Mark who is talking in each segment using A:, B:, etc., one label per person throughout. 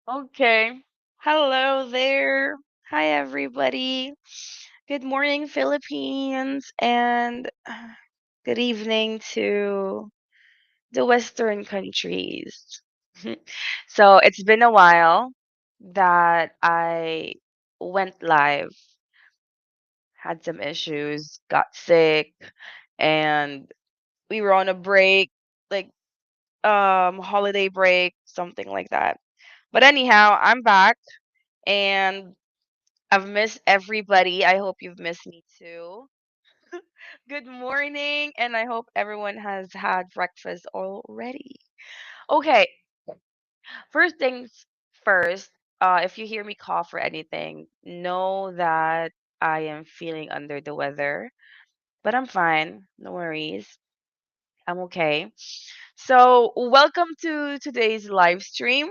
A: Okay. Hello there. Hi, everybody. Good morning, Philippines, and good evening to the Western countries. So it's been a while that I went live, had some issues, got sick, and we were on a break, like holiday break, something like that. But anyhow, I'm back and I've missed everybody. I hope you've missed me too. Good morning, and I hope everyone has had breakfast already. Okay, first things first, if you hear me cough or anything, know that I am feeling under the weather, but I'm fine. No worries. I'm okay. So, welcome to today's live stream.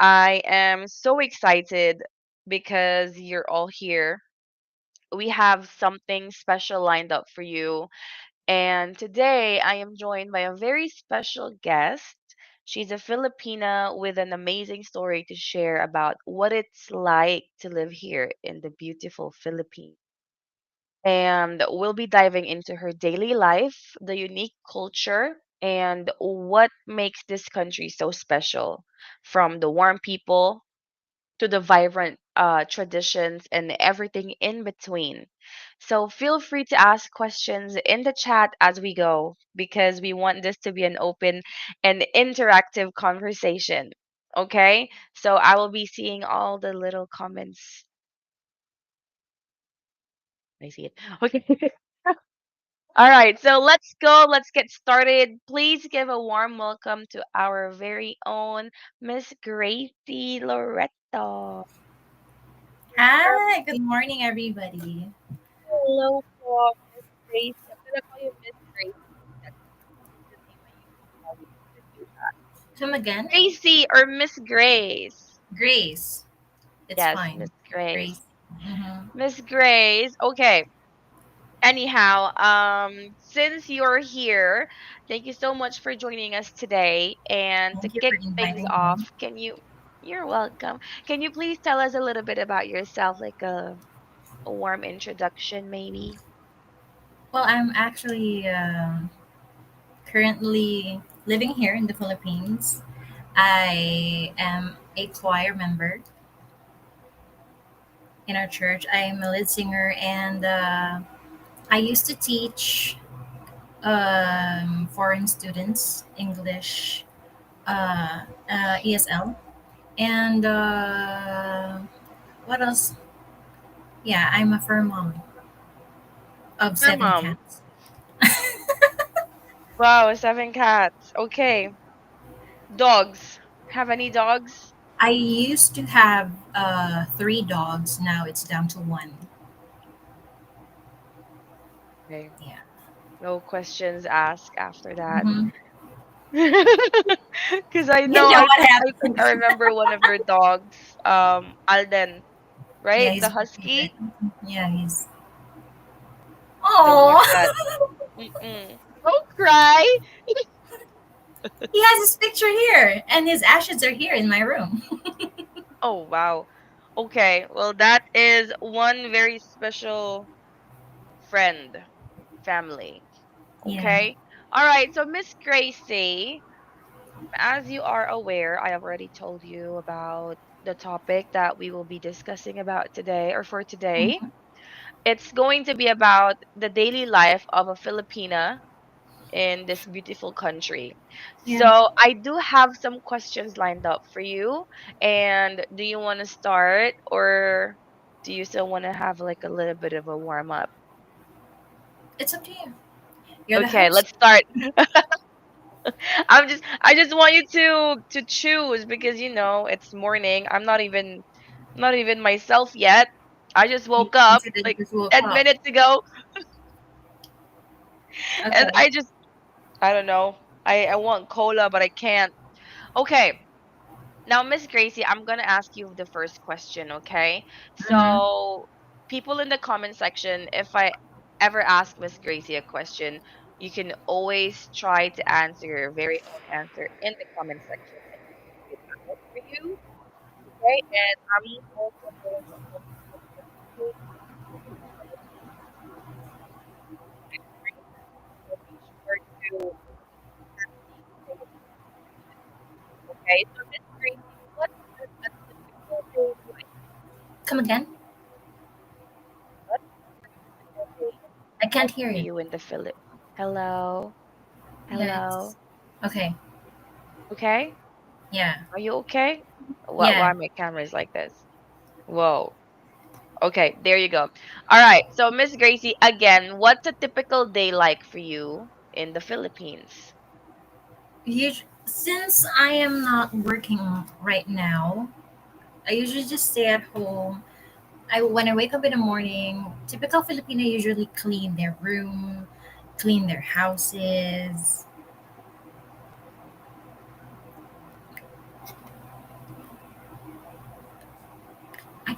A: I am so excited because you're all here. We have something special lined up for you. And today I am joined by a very special guest. She's a Filipina with an amazing story to share about what it's like to live here in the beautiful Philippines. And we'll be diving into her daily life, the unique culture, and what makes this country so special, from the warm people to the vibrant traditions and everything in between. So feel free to ask questions in the chat as we go because we want this to be an open and interactive conversation. Okay? So I will be seeing all the little comments. I see it. Okay. All right, so let's go. Let's get started. Please give a warm welcome to our very own Miss Gracie Loretto.
B: Hi, good morning, everybody.
A: Hello po, Miss Grace. I'm gonna call you Miss Grace. That's the name I usually call you. I'm gonna do that.
B: Come again?
A: Gracie or Miss Grace.
B: Grace. It's
A: Yes, Miss
B: fine.
A: Grace.
B: Grace. Mm-hmm.
A: Miss Grace. Okay. Anyhow, since you're here, thank you so much for joining us today. And to
B: Thank you for
A: kick things
B: inviting
A: off,
B: me.
A: you're welcome. Can you please tell us a little bit about yourself, like a warm introduction, maybe?
B: Well, I'm actually currently living here in the Philippines. I am a choir member in our church. I am a lead singer, and I used to teach foreign students English, ESL, and what else? Yeah, I'm a fur mom of
A: Your
B: seven
A: mom.
B: cats.
A: Wow, seven cats. Okay. Dogs. Have any dogs?
B: I used to have three dogs. Now it's down to one.
A: Okay.
B: Yeah.
A: No questions asked after that.
B: Hmm.
A: Because I
B: You
A: know,
B: know
A: I
B: what
A: think I
B: happened?
A: remember one of your dogs, Alden,
B: Yeah,
A: right? The
B: he's my favorite.
A: husky.
B: Yeah, he's.
A: The one
B: Oh,
A: that. Mm-mm. Don't cry.
B: he has his picture here, and his ashes are here in my room.
A: Oh, wow. Okay. Well, that is one very special friend, family.
B: Yeah.
A: Okay. All right. So, Miss Gracie, as you are aware, I have already told you about the topic that we will be discussing about today or for today.
B: Mhm.
A: It's going to be about the daily life of a Filipina in this beautiful country.
B: Yeah.
A: So, I do have some questions lined up for you. And do you want to start or do you still want to have like a little bit of a warm up?
B: It's up to you. You're the
A: Okay,
B: host.
A: let's start. I just want you to choose because it's morning. I'm not even myself yet. I just
B: You
A: woke up
B: said that you
A: like
B: just woke
A: 10
B: up.
A: minutes ago and
B: Okay.
A: I don't know. I want cola but I can't. Okay. Now Miss Gracie, I'm going to ask you the first question, okay?
B: Mm-hmm.
A: So people in the comment section, if I ever ask Miss Gracie a question, you can always try to answer your very own answer in the comment section and it will be out for you. Okay, and I'm also going to help you with the food experiences. So be sure to okay. So Miss Gracie, what does a typical day like?
B: Come again?
A: What does a typical day
B: I can't
A: like
B: hear
A: for
B: you.
A: you in the Philip? Hello,
B: Yeah,
A: hello.
B: it's okay.
A: Okay,
B: Yeah.
A: are you okay? What?
B: Yeah.
A: Why my camera is like this? Whoa. Okay, there you go. All right. So Miss Gracie, again, what's a typical day like for you in the Philippines?
B: Since I am not working right now, I usually just stay at home. I When I wake up in the morning, typical Filipino usually clean their room, clean their houses. I,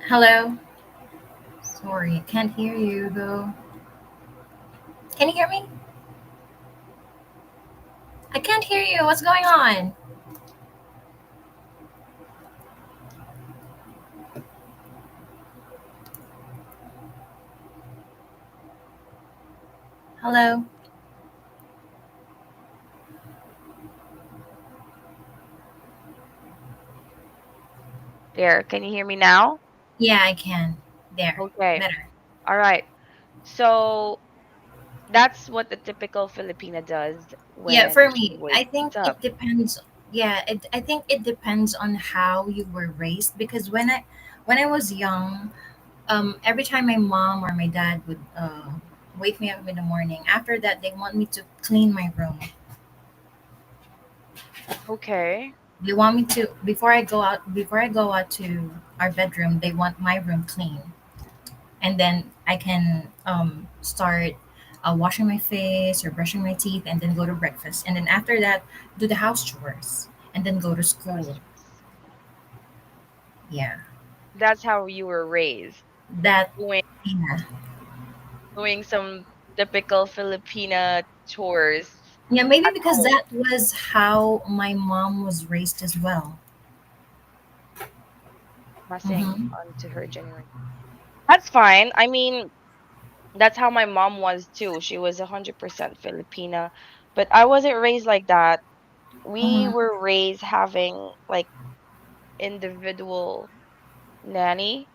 B: Hello. Sorry, I can't hear you though. Can you hear me? I can't hear you. What's going on? Hello.
A: There, can you hear me now?
B: Yeah, I can. There.
A: Okay.
B: Better.
A: All right. So that's what the typical Filipina does
B: Yeah,
A: when
B: for
A: she
B: me, I think
A: wakes up.
B: it depends. Yeah, I think it depends on how you were raised because when I was young, every time my mom or my dad would wake me up in the morning, after that they want me to clean my room.
A: Okay.
B: They want me to before I go out to our bedroom, they want my room clean. And then I can start washing my face or brushing my teeth and then go to breakfast. And then after that, do the house chores and then go to school. Yeah.
A: That's how you were raised.
B: That,
A: Doing
B: yeah.
A: doing some typical Filipina chores
B: Yeah, maybe
A: at
B: because
A: home,
B: that was how my mom was raised as well.
A: passing
B: Mm-hmm.
A: on to her generation. That's fine. I mean, that's how my mom was too. She was 100% Filipina, but I wasn't raised like that. We
B: Mm-hmm.
A: were raised having like individual nanny.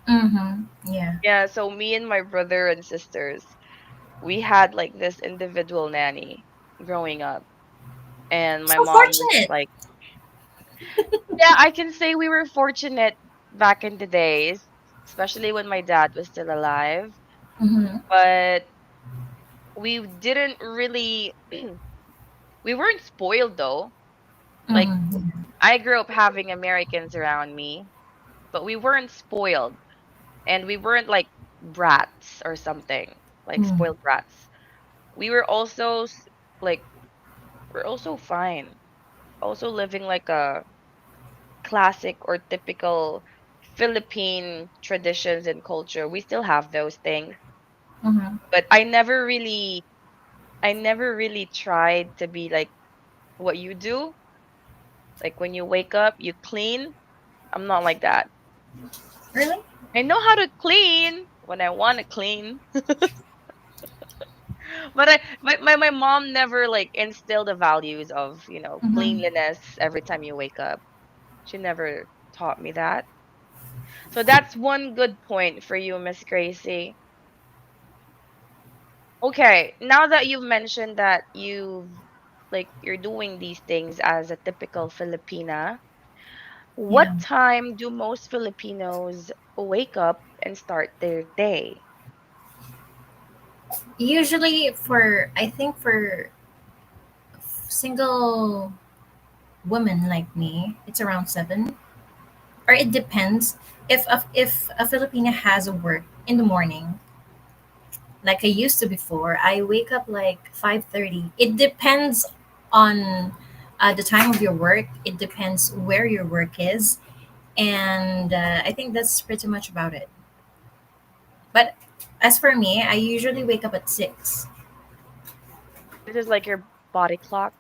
B: Mm-hmm. Yeah.
A: Yeah, so me and my brother and sisters, we had like this individual nanny growing up. And my
B: So
A: mom was
B: fortunate.
A: like, yeah, I can say we were fortunate back in the days, especially when my dad was still alive.
B: Mm-hmm.
A: But we didn't really, we weren't spoiled though. Like,
B: Mm-hmm.
A: I grew up having Americans around me, but we weren't spoiled. And we weren't like brats or something, like
B: Mm-hmm.
A: spoiled brats. We were also like, we're also fine. Also living like a classic or typical Philippine traditions and culture. We still have those things,
B: Mm-hmm.
A: but I never really tried to be like what you do. Like when you wake up, you clean. I'm not like that.
B: Really?
A: I know how to clean when I want to clean, but my mom never like instilled the values of,
B: Mm-hmm.
A: cleanliness every time you wake up. She never taught me that. So that's one good point for you, Miss Gracie. Okay, now that you've mentioned that you're doing these things as a typical Filipina, what
B: Yeah.
A: time do most Filipinos wake up and start their day?
B: Usually for I think for single women like me, it's around 7. Or it depends. If a Filipina has a work in the morning, like I used to before, I wake up like 5:30. It depends on the time of your work. It depends where your work is, and I think that's pretty much about it. But as for me, I usually wake up at 6.
A: This is like your body clock.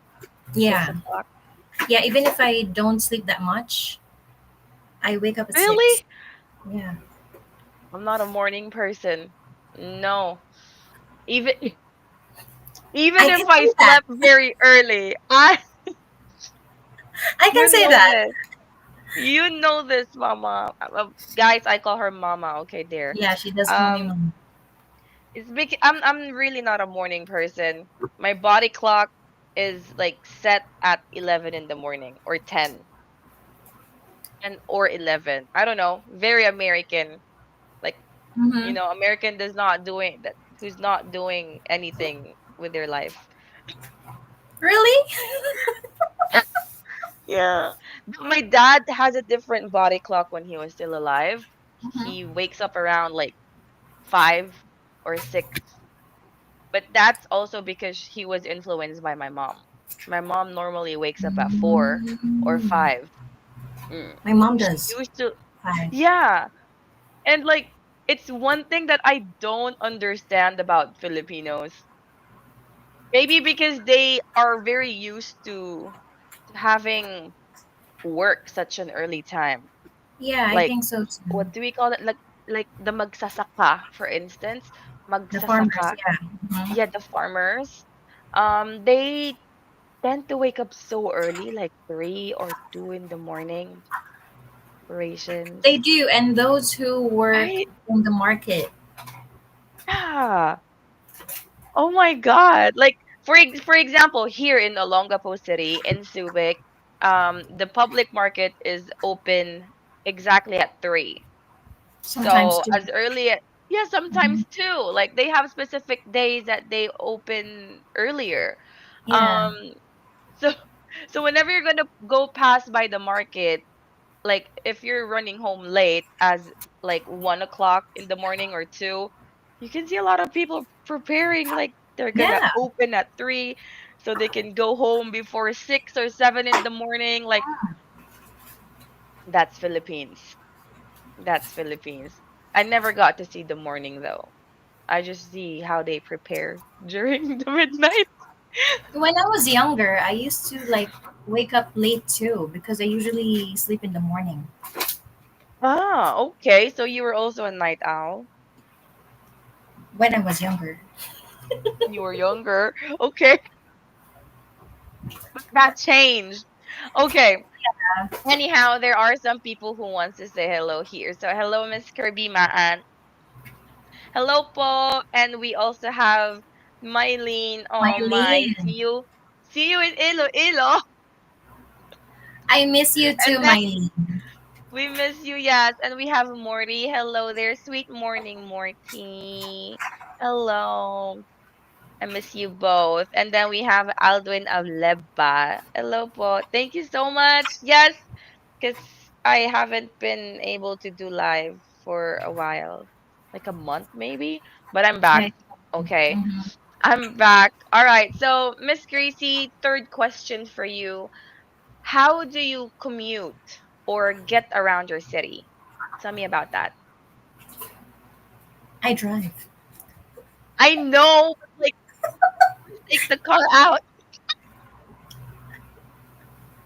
A: Six
B: Yeah.
A: o'clock.
B: Yeah, even if I don't sleep that much, I wake up at 6.
A: Really?
B: Yeah.
A: I'm not a morning person. No. Even even
B: I
A: if
B: can
A: I
B: say that.
A: slept very early, I
B: I can
A: you
B: say
A: know
B: that.
A: this. You know this, Mama. Guys, I call her Mama. Okay, there.
B: Yeah, she does call me
A: Um,
B: mom.
A: I'm really not a morning person. My body clock is like set at 11 in the morning or 10 and or 11. I don't know. Very American. Like,
B: Mm-hmm.
A: American does not doing that who's not doing anything with their life.
B: Really?
A: Yeah. But my dad has a different body clock when he was still alive. He
B: Mm-hmm.
A: wakes up around like 5 or 6. But that's also because he was influenced by my mom. My mom normally wakes up at 4 or
B: Mm.
A: 5. Mm.
B: My mom
A: She
B: does
A: used to,
B: 5.
A: yeah. And like, it's one thing that I don't understand about Filipinos. Maybe because they are very used to having work such an early time.
B: Yeah, I
A: Like,
B: think so too.
A: what do we call it? Like the magsasaka, for instance.
B: The farmers,
A: Magsasaka.
B: yeah. Hmm.
A: Yeah, the farmers. They tend to wake up so early, like 3 or 2 in the morning. Operations.
B: They do, and those who work
A: Right?
B: in the market.
A: Yeah. Oh my God. Like for example, here in Olongapo City in Subic, the public market is open exactly at 3.
B: Sometimes
A: So
B: too.
A: as early as, yeah,
B: Hmm.
A: sometimes 2. Like they have specific days that they open earlier.
B: Yeah.
A: Um so so whenever you're gonna go pass by the market, like if you're running home late as like 1 o'clock in the morning or 2, you can see a lot of people preparing, like they're gonna
B: Yeah.
A: open at 3 so they can go home before 6 or 7 in the morning. Like that's Philippines. That's Philippines. I never got to see the morning though. I just see how they prepare during the midnight.
B: When I was younger, I used to like wake up late too because I usually sleep in the morning
A: Ah, okay. So you were also a night owl
B: when I was younger.
A: when you were younger. Okay, that changed. Okay. Anyhow, there are some people who wants to say hello here. So hello, Miss Kirby Maan. Hello po. And we also have Mylene. Oh my,
B: Mylene,
A: see you in Iloilo.
B: I miss you too,
A: And then
B: Mylene.
A: we miss you, yes. And we have Morty. Hello there, sweet morning, Morty. Hello. I miss you both. And then we have Aldwin of Leba. Hello po. Thank you so much. Yes, because I haven't been able to do live for a while, like a month maybe, but I'm back.
B: Yeah.
A: Okay,
B: Hmm.
A: I'm back. All right. So, Miss Gracie, third question for you. How do you commute or get around your city? Tell me about that.
B: I drive.
A: I know, like, take the car out.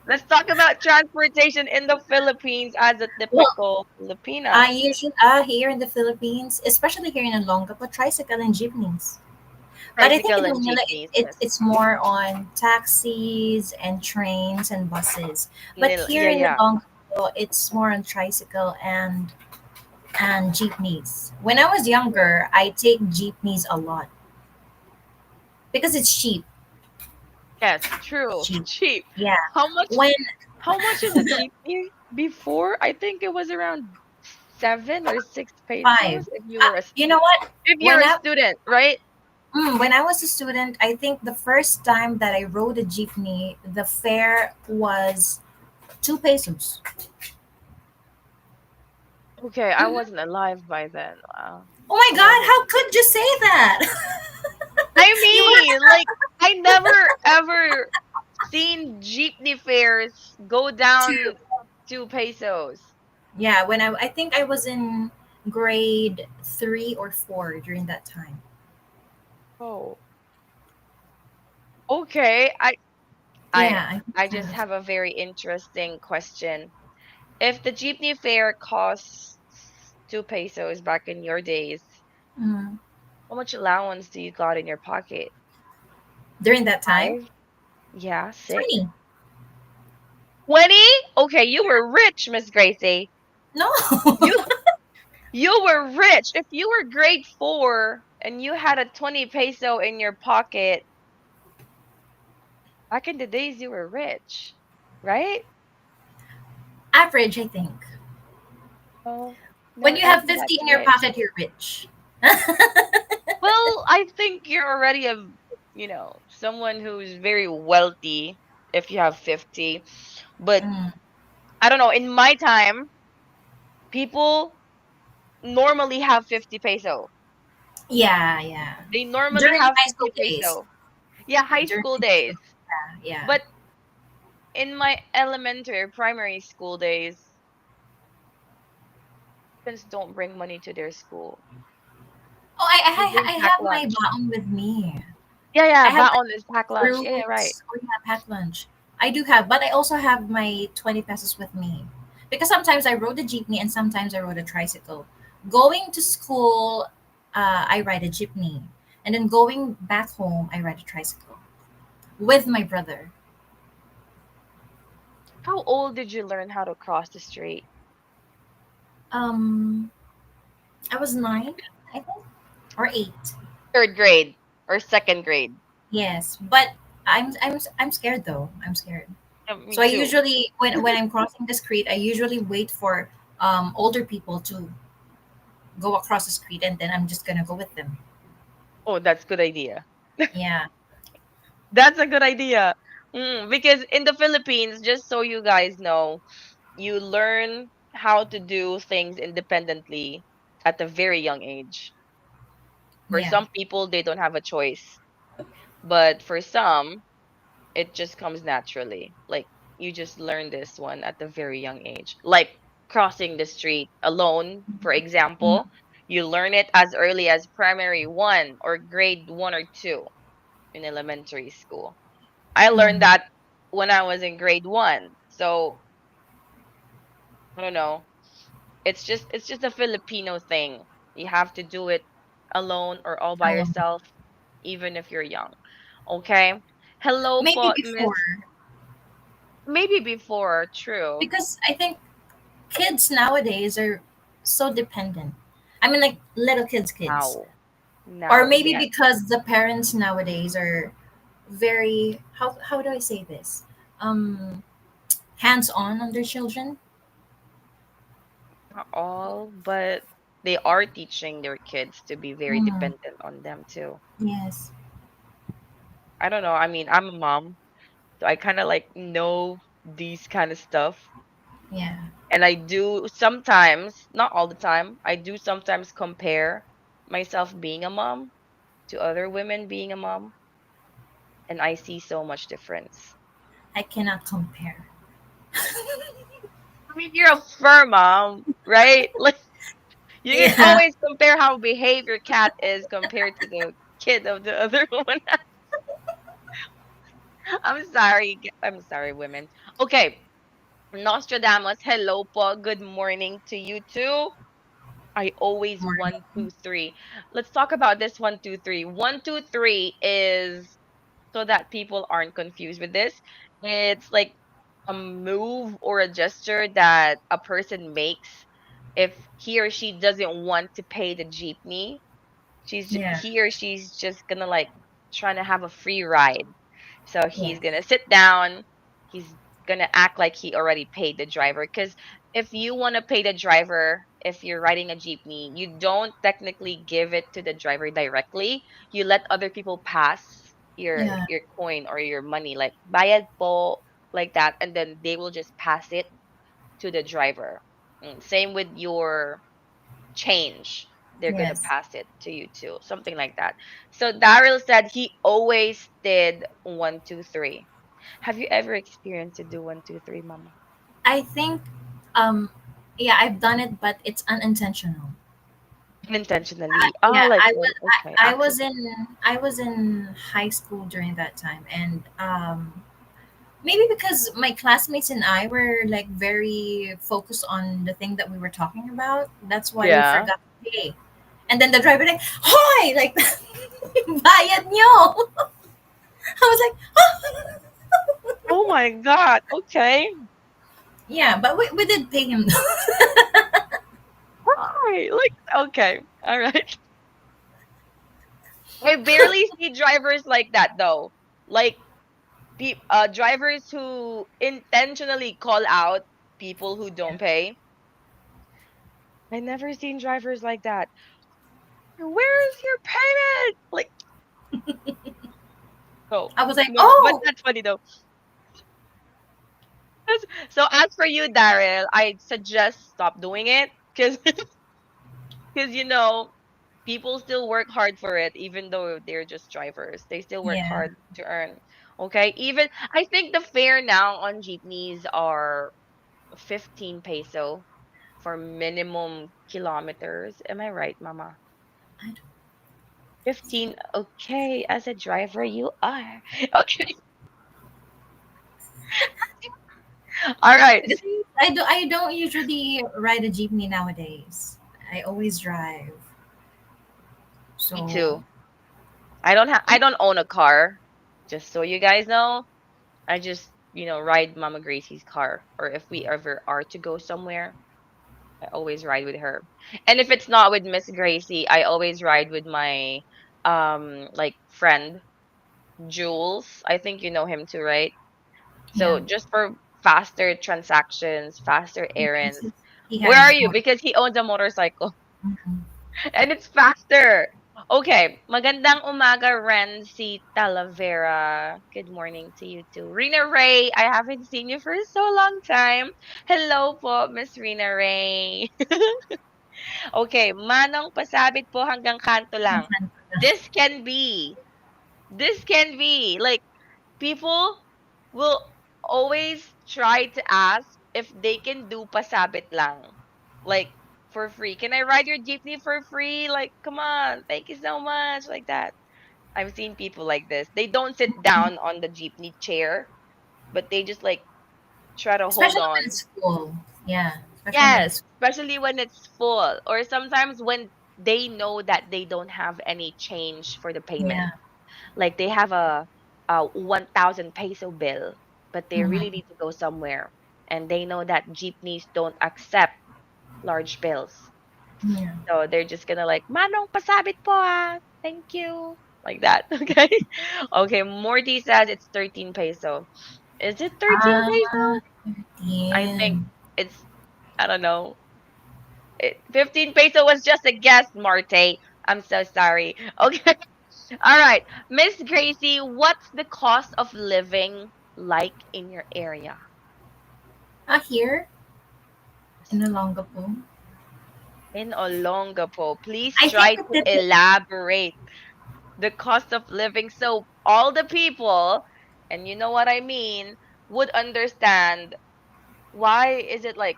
A: Let's talk about transportation in the Philippines as a
B: Well,
A: typical
B: I
A: Filipina.
B: usually here in the Philippines, especially here in Olongapo, tricycle and jeepneys. But I think
A: Tricycle
B: in
A: and
B: Manila,
A: jeepneys,
B: it's
A: yes.
B: it's more on taxis and trains and buses. But here
A: Yeah,
B: in
A: yeah.
B: Olongapo, it's more on tricycle and jeepneys. When I was younger, I take jeepneys a lot because it's cheap.
A: Yes, true.
B: Cheap.
A: Cheap.
B: Yeah.
A: How much
B: When
A: how much is a jeepney before? I think it was around 7 or 6 pesos
B: five.
A: if you were
B: You know what?
A: if you're
B: When
A: a
B: I
A: student, right?
B: when I was a student, I think the first time that I rode a jeepney, the fare was 2 pesos.
A: Okay, I
B: Mhm.
A: wasn't alive by then. Wow.
B: Oh my
A: I
B: God!
A: wasn't.
B: How could you say that?
A: I
B: You were
A: mean, like I never ever seen jeepney fares go
B: two.
A: down 2 pesos.
B: Yeah, when I think I was in grade 3 or 4 during that time.
A: Oh, okay. I
B: Yeah, I think
A: I just
B: have.
A: have a very interesting question. If the jeepney fare costs 2 pesos back in your days,
B: Mm.
A: how much allowance do you got in your pocket?
B: During that time,
A: 5? Yeah, 6?
B: 20.
A: 20? Okay, you were rich, Miss Gracie.
B: No.
A: You you were rich. If you were grade 4 and you had a 20 peso in your pocket, back in the days you were rich, right?
B: Average, I think.
A: Oh,
B: When
A: not
B: you have
A: everyone's
B: 50 in your
A: rich.
B: pocket, you're rich.
A: Well, I think you're already someone who's very wealthy if you have 50. But
B: Mm.
A: I don't know, in my time, people normally have 50 peso.
B: Yeah, yeah.
A: They normally
B: During
A: have
B: high
A: 50
B: school days.
A: peso. Yeah, high
B: During
A: school
B: high school,
A: days.
B: yeah.
A: But in my elementary, primary school days, students don't bring money to their school.
B: Oh,
A: They bring
B: I
A: pack
B: have my
A: lunch.
B: baon with me.
A: Yeah,
B: I
A: yeah,
B: have like
A: baon is pack lunch. Yeah, yeah, right.
B: fruits. Oh yeah, packed lunch. I do have, but I also have my 20 pesos with me because sometimes I rode a jeepney and sometimes I rode a tricycle. Going to school, I ride a jeepney, and then going back home, I ride a tricycle with my brother.
A: How old did you learn how to cross the street?
B: Um, I was 9, I think, or 8.
A: Third grade or second grade?
B: Yes, but I'm scared though. I'm scared.
A: Me
B: So I
A: too.
B: usually when I'm crossing the street, I usually wait for older people to go across the street, and then I'm just gonna go with them.
A: Oh, that's good idea.
B: Yeah,
A: That's a good idea. Because in the Philippines, just so you guys know, you learn how to do things independently at a very young age. For
B: yeah,
A: some people, they don't have a choice. But for some, it just comes naturally. Like you just learn this one at a very young age. Like crossing the street alone, for
B: mhm,
A: example, you learn it as early as primary 1 or grade 1 or 2 in elementary school. I learned
B: mhm.
A: that when I was in grade 1. So, I don't know. It's just a Filipino thing. You have to do it alone or all by
B: Alone.
A: yourself even if you're young. Okay? Hello
B: Maybe
A: po,
B: before,
A: Miss. Maybe before, true.
B: because I think kids nowadays are so dependent. I mean, like little kids,
A: Now.
B: or
A: Now,
B: maybe
A: yes.
B: because the parents nowadays are very how do I say this? Um, hands on their children.
A: Not all, but they are teaching their kids to be very
B: Mm,
A: dependent on them too.
B: yes.
A: I don't know. I mean, I'm a mom, so I kind of like know these kind of stuff.
B: Yeah.
A: And I do sometimes, not all the time, I do sometimes compare myself being a mom to other women being a mom, and I see so much difference.
B: I cannot compare.
A: I mean, you're a fur mom, right? Like you can
B: Yeah.
A: always compare how behave your cat is compared to the kid of the other one. I'm sorry, women. Okay, Nostradamus, hello po. Good morning to you too. I always one,
B: Morning.
A: two, three. Let's talk about this 1, 2, 3. 1, 2, 3 is so that people aren't confused with this. It's like a move or a gesture that a person makes if he or she doesn't want to pay the jeepney.
B: Yeah.
A: He or she's just gonna like trying to have a free ride. So he's
B: Yes.
A: gonna sit down. He's gonna act like he already paid the driver. Because if you want to pay the driver, if you're riding a jeepney, you don't technically give it to the driver directly. You let other people pass
B: Yeah.
A: your coin or your money, like bayad po, like that, and then they will just pass it to the driver. Same with your change. They're gonna
B: Yes.
A: pass it to you too, something like that. So Daryl said he always did 1, 2, 3. Have you ever experienced to do 1, 2, 3, Mama?
B: I think um yeah, I've done it, but it's unintentional.
A: Unintentionally.
B: Yeah,
A: Oh, like what? Okay,
B: I was
A: accident.
B: in I was in high school during that time, and Maybe because my classmates and I were like very focused on the thing that we were talking about. That's why we
A: Yeah.
B: forgot to pay. And then the driver like, "Hoy!" Like, bayad nyo. I was like, "Huh?"
A: Oh my god. Okay.
B: Yeah, but we did pay him.
A: Why? Like, okay. All right. I barely see drivers like that though. Like drivers who intentionally call out people who don't pay. I never seen drivers like that. Where is your payment? Like, oh,
B: I was like,
A: no, but
B: "Oh,
A: that's funny though. So as for you, Daryl, I suggest stop doing it because because people still work hard for it, even though they're just drivers. They still work
B: yeah,
A: hard to earn. Okay, even I think the fare now on jeepneys are 15 peso for minimum kilometers. Am I right, Mama?
B: I don't."
A: 15. Okay, as a driver, you are. Okay. All right.
B: The thing is, I don't usually ride a jeepney nowadays. I always drive.
A: Me
B: So
A: too. I don't own a car. Just so you guys know, I just, ride Mama Gracie's car. Or if we ever are to go somewhere, I always ride with her. And if it's not with Miss Gracie, I always ride with my like friend Jules. I think you know him too, right?
B: yeah,
A: So just for faster transactions, faster
B: because
A: errands.
B: he
A: Where are
B: has
A: you?
B: more.
A: Because he owns a motorcycle
B: Mhm.
A: and it's faster. Okay, magandang umaga, Renzi Talavera. Good morning to you too. Rina Ray, I haven't seen you for so long time. Hello po, Miss Rina Ray. Okay, manong pasabit po hanggang kanto lang. This can be. This can be. Like, people will always try to ask if they can do pasabit lang. Like, for free. Can I ride your jeepney for free? Like, come on. Thank you so much. Like that. I've seen people like this. They don't sit down on the jeepney chair, but they just like try to hold
B: Especially when
A: on.
B: it's full. Yeah, especially when
A: Yes,
B: it's
A: especially when it's full, or sometimes when they know that they don't have any change for the payment.
B: yeah.
A: Like they have a 1,000 peso bill, but they really
B: Mhm.
A: need to go somewhere, and they know that jeepneys don't accept large bills.
B: Yeah.
A: So they're just gonna like, Manong pasabit po ah. Thank you. Like that. Okay. Okay. Morty says it's 13 peso. Is it 13 peso?
B: Ah,
A: I think
B: 13.
A: it's, I don't know. 15 peso was just a guess, Marte. I'm so sorry. Okay. All right. Miss Gracie, what's the cost of living like in your area?
B: Here in Olongapo.
A: In Olongapo, please
B: I think
A: try
B: it
A: to
B: depends.
A: elaborate the cost of living so all the people, and you know what I mean, would understand why is it like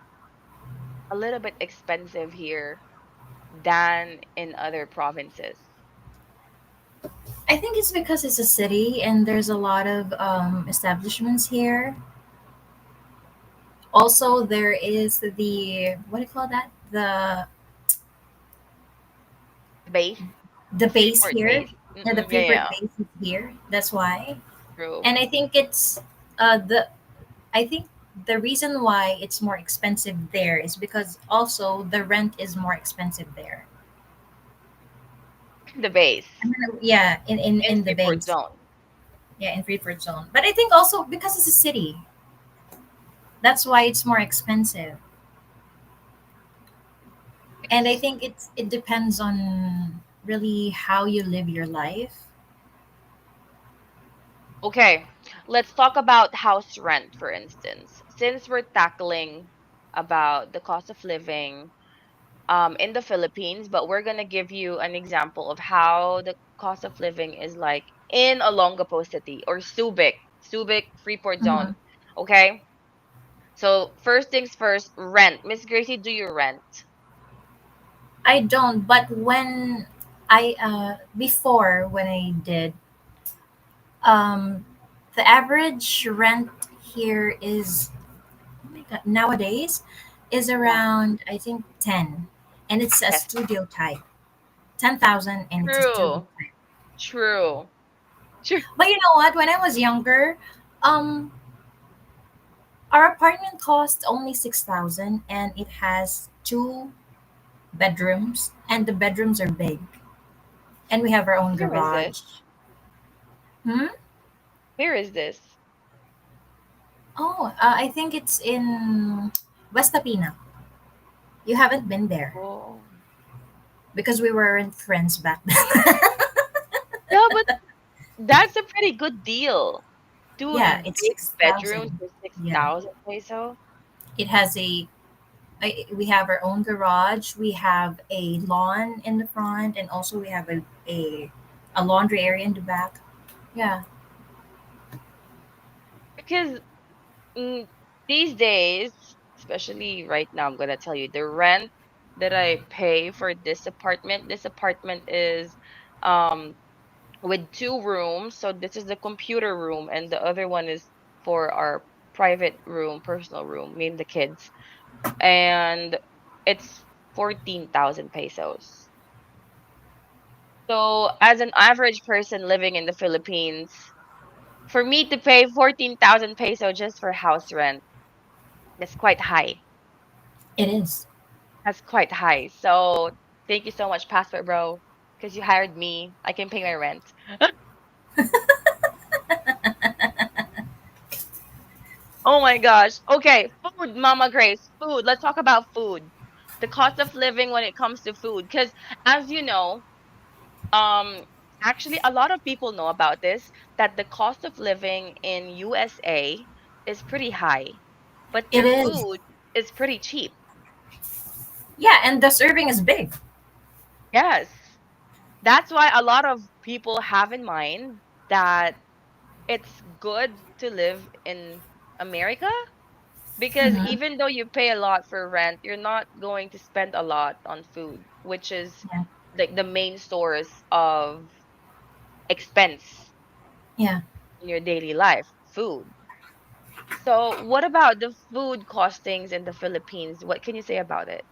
A: a little bit expensive here than in other provinces.
B: I think it's because it's a city and there's a lot of establishments here. Also, there is the what do you call that?
A: Base,
B: The base
A: Freeport
B: here.
A: base.
B: Yeah, the
A: Yeah,
B: Freeport
A: yeah,
B: base is here. That's why.
A: true.
B: And I think it's the I think the reason why it's more expensive there is because also the rent is more expensive there.
A: The base
B: I mean, yeah,
A: in
B: in the
A: Freeport
B: base.
A: zone.
B: Yeah, in Freeport Zone. But I think also because it's a city, that's why it's more expensive. And I think it depends on really how you live your life.
A: Okay, let's talk about house rent, for instance. Since we're tackling about the cost of living in the Philippines, but we're gonna give you an example of how the cost of living is like in Olongapo City or Subic, Freeport Zone.
B: Mhm.
A: Okay, so first things first, rent. Miss Gracie, do you rent?
B: I don't, but when I before when I did, um, the average rent here is, oh my God, nowadays is
A: Yeah.
B: around, I think, 10, and it's a
A: Yes.
B: studio type. 10,000, and it's a studio
A: True.
B: type.
A: True. True.
B: But you know what? When I was younger, um, our apartment cost only 6,000, and it has two bedrooms, and the bedrooms are big, and we have our own
A: Where is this?
B: garage. Hmm?
A: Where is this?
B: Oh, I think it's in West Tapina. You haven't been there
A: Oh.
B: because we weren't friends back then.
A: Yeah, but that's a pretty good deal.
B: Yeah,
A: Two
B: it's
A: big bedrooms
B: 6,000.
A: for
B: Yeah,
A: 6,000 peso.
B: it has we have our own garage. We have a lawn in the front, and also we have a laundry area in the back. Yeah,
A: Because mm, these days, especially right now, I'm gonna tell you the rent that I pay for this apartment. This apartment is um with two rooms. So this is the computer room, and the other one is for our private room, personal room, me and the kids. And it's 14,000 pesos. So as an average person living in the Philippines, for me to pay 14,000 peso just for house rent, that's quite high.
B: it is.
A: That's quite high. So thank you so much, Passport Bro, because you hired me. I can pay my rent. Oh my gosh. Okay, food, Mama Grace. Food. Let's talk about food. The cost of living when it comes to food. Because as you know, um, actually a lot of people know about this, that the cost of living in USA is pretty high, but
B: It
A: their
B: is.
A: food is pretty cheap.
B: Yeah, and the serving is big.
A: Yes. That's why a lot of people have in mind that it's good to live in America because
B: Hmm.
A: even though you pay a lot for rent, you're not going to spend a lot on food, which is
B: Yeah,
A: like the main source of expense
B: yeah.
A: in your daily life, food. So, what about the food costings in the Philippines? What can you say about it?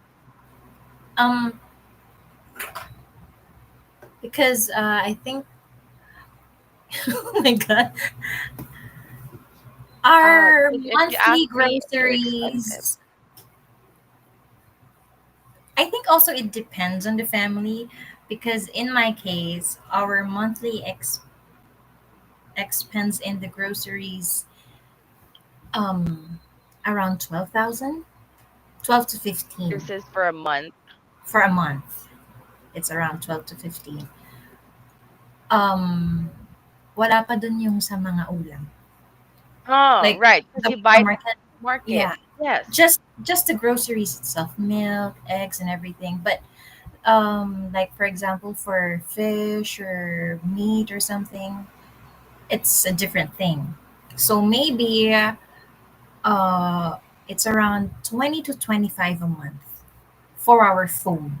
B: Um, because I think, oh my God, our
A: 'Cause if you ask
B: monthly
A: me, it's too expensive.
B: groceries. I think also it depends on the family, because in my case, our monthly expense in the groceries, um around 12,000, 12 to 15
A: This is for a month.
B: for a month. It's around 12 to 15. Um wala pa dun yung sa mga ulam.
A: Oh,
B: Like
A: right. Because
B: the
A: you buy it
B: market,
A: at the market.
B: yeah,
A: Yes.
B: just the groceries itself, milk, eggs, and everything. But like for example, for fish or meat or something, it's a different thing. So maybe uh it's around 20 to 25 a month for our food.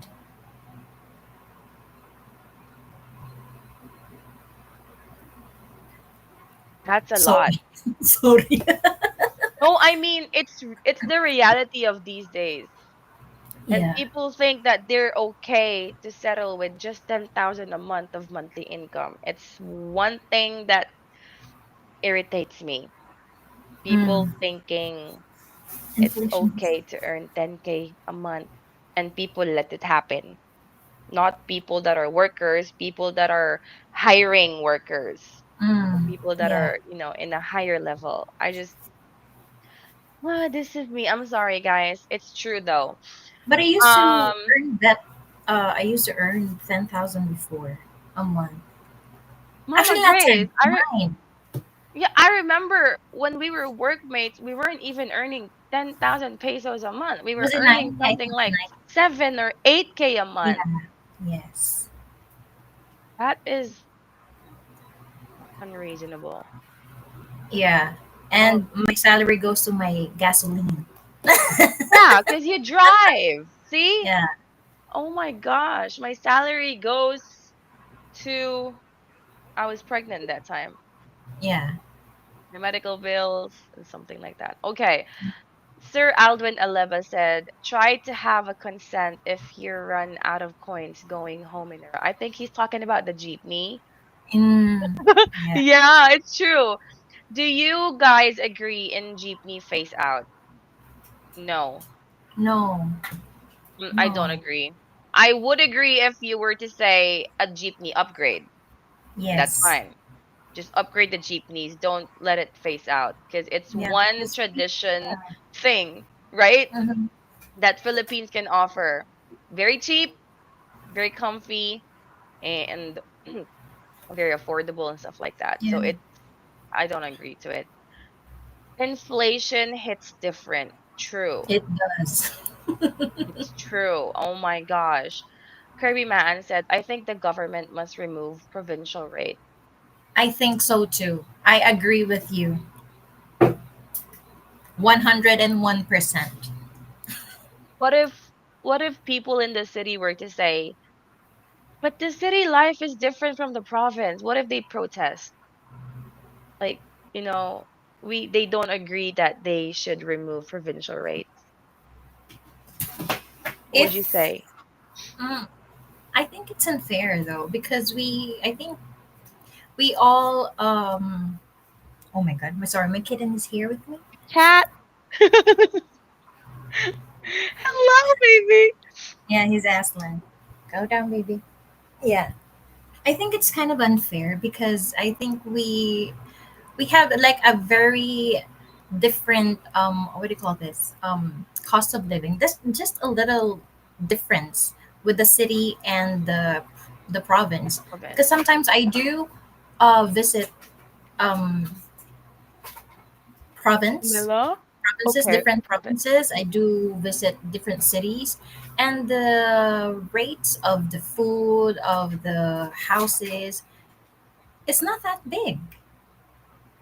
A: That's a lot.
B: Sorry. Sorry.
A: No, I mean it's the reality of these days. And
B: Yeah.
A: people think that they're okay to settle with just 10,000 a month of monthly income. It's one thing that irritates me. People
B: Mm.
A: thinking it's
B: Inflation is,
A: okay to earn 10K a month and people let it happen. Not people that are workers, people that are hiring workers, people that
B: yeah.
A: are, in a higher level. I just, this is me. I'm sorry, guys. It's true though.
B: But I used to
A: Um,
B: earn that. I used to earn 10,000 before a month.
A: Mama
B: Actually, not
A: Grace,
B: 10, 9.
A: yeah, I remember when we were workmates, we weren't even earning 10,000 pesos a month. We were
B: Was it
A: earning
B: 9? Yeah, I
A: something
B: think
A: like
B: 9.
A: 7 or 8K a
B: Yeah.
A: month.
B: Yes.
A: That is unreasonable.
B: Yeah.
A: Oh,
B: And my salary goes to my gasoline.
A: yeah, because you drive. See?
B: Yeah.
A: Oh my gosh, my salary goes to, I was pregnant that time.
B: Yeah.
A: the medical bills and something like that. Okay. Sir Aldwin Aleva said, try to have a consent if you run out of coins going home in a I think he's talking about the jeepney.
B: Mm, yeah.
A: Yeah, it's true. Do you guys agree in jeepney phase out? No.
B: No.
A: I don't
B: No.
A: agree. I would agree if you were to say a jeepney upgrade. That's
B: Yes.
A: fine. Just upgrade the jeepneys. Don't let it phase out because it's
B: Yeah.
A: one
B: Because
A: tradition thing, right?
B: mhm.
A: That Philippines can offer. Very cheap, very comfy, and very affordable and stuff like that. So
B: Yeah,
A: I don't agree to it. Inflation hits different. True.
B: it does.
A: It's true. Oh my gosh. Kirby Man said, I think the government must remove provincial rate.
B: I think so too. I agree with you 101%.
A: What if people in the city were to say, but the city life is different from the province? What if they protest? Like, you know, we they don't agree that they should remove provincial rates. What would you
B: If
A: say?
B: mm, I think it's unfair though because I think we all oh my god, sorry, my kitten is here with me.
A: Cat? Hello, baby.
B: Yeah, he's Aslan. Go down, baby. Yeah. I think it's kind of unfair because I think we have like a very different what do you call this cost of living. This just a little difference with the city and the province because
A: Province.
B: sometimes I do visit um province
A: Mila?
B: provinces,
A: Okay,
B: different
A: province.
B: provinces. I do visit different cities, and the rates of the food of the houses, it's not that big.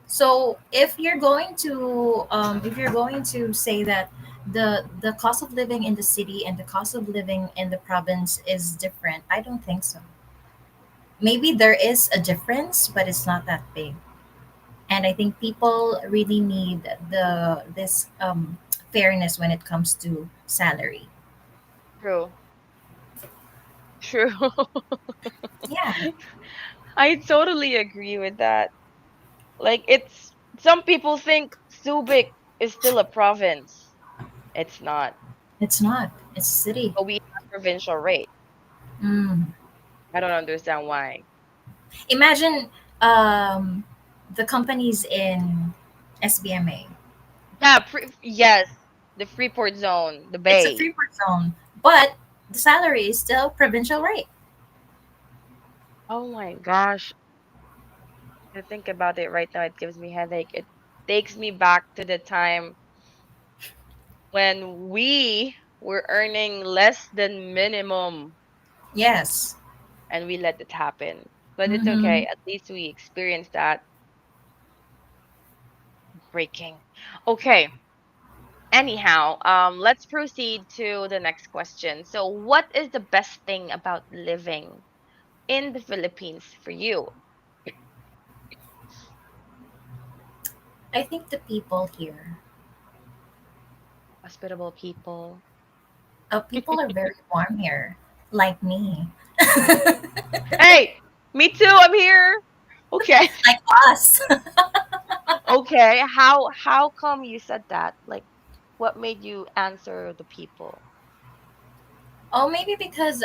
B: So if you're going to say that the cost of living in the city and the cost of living in the province is different, I don't think so. Maybe there is a difference, but it's not that big. And I think people really need this fairness when it comes to salary.
A: True. True.
B: Yeah,
A: I totally agree with that. Like it's some people think Subic is still a province. It's not.
B: it's not. It's a city.
A: But we have provincial rate.
B: Mm.
A: I don't understand why.
B: Imagine um, the companies in SBMA.
A: Yeah, yes, the Freeport Zone, the
B: It's a
A: Bay.
B: Freeport zone, but the salary is still provincial rate.
A: Oh my gosh. I think about it right now, it gives me headache. It takes me back to the time when we were earning less than minimum
B: Yes.
A: and we let it happen. But it's
B: Mm-hmm.
A: okay. At least we experienced that breaking. Okay. Anyhow, let's proceed to the next question. So, what is the best thing about living in the Philippines for you?
B: I think the people here,
A: Hospitable people.
B: people are very warm here, like me,
A: Hey, me too. I'm here. Okay.
B: like us.
A: Okay. How come you said that? Like, what made you answer the people?
B: Oh, maybe because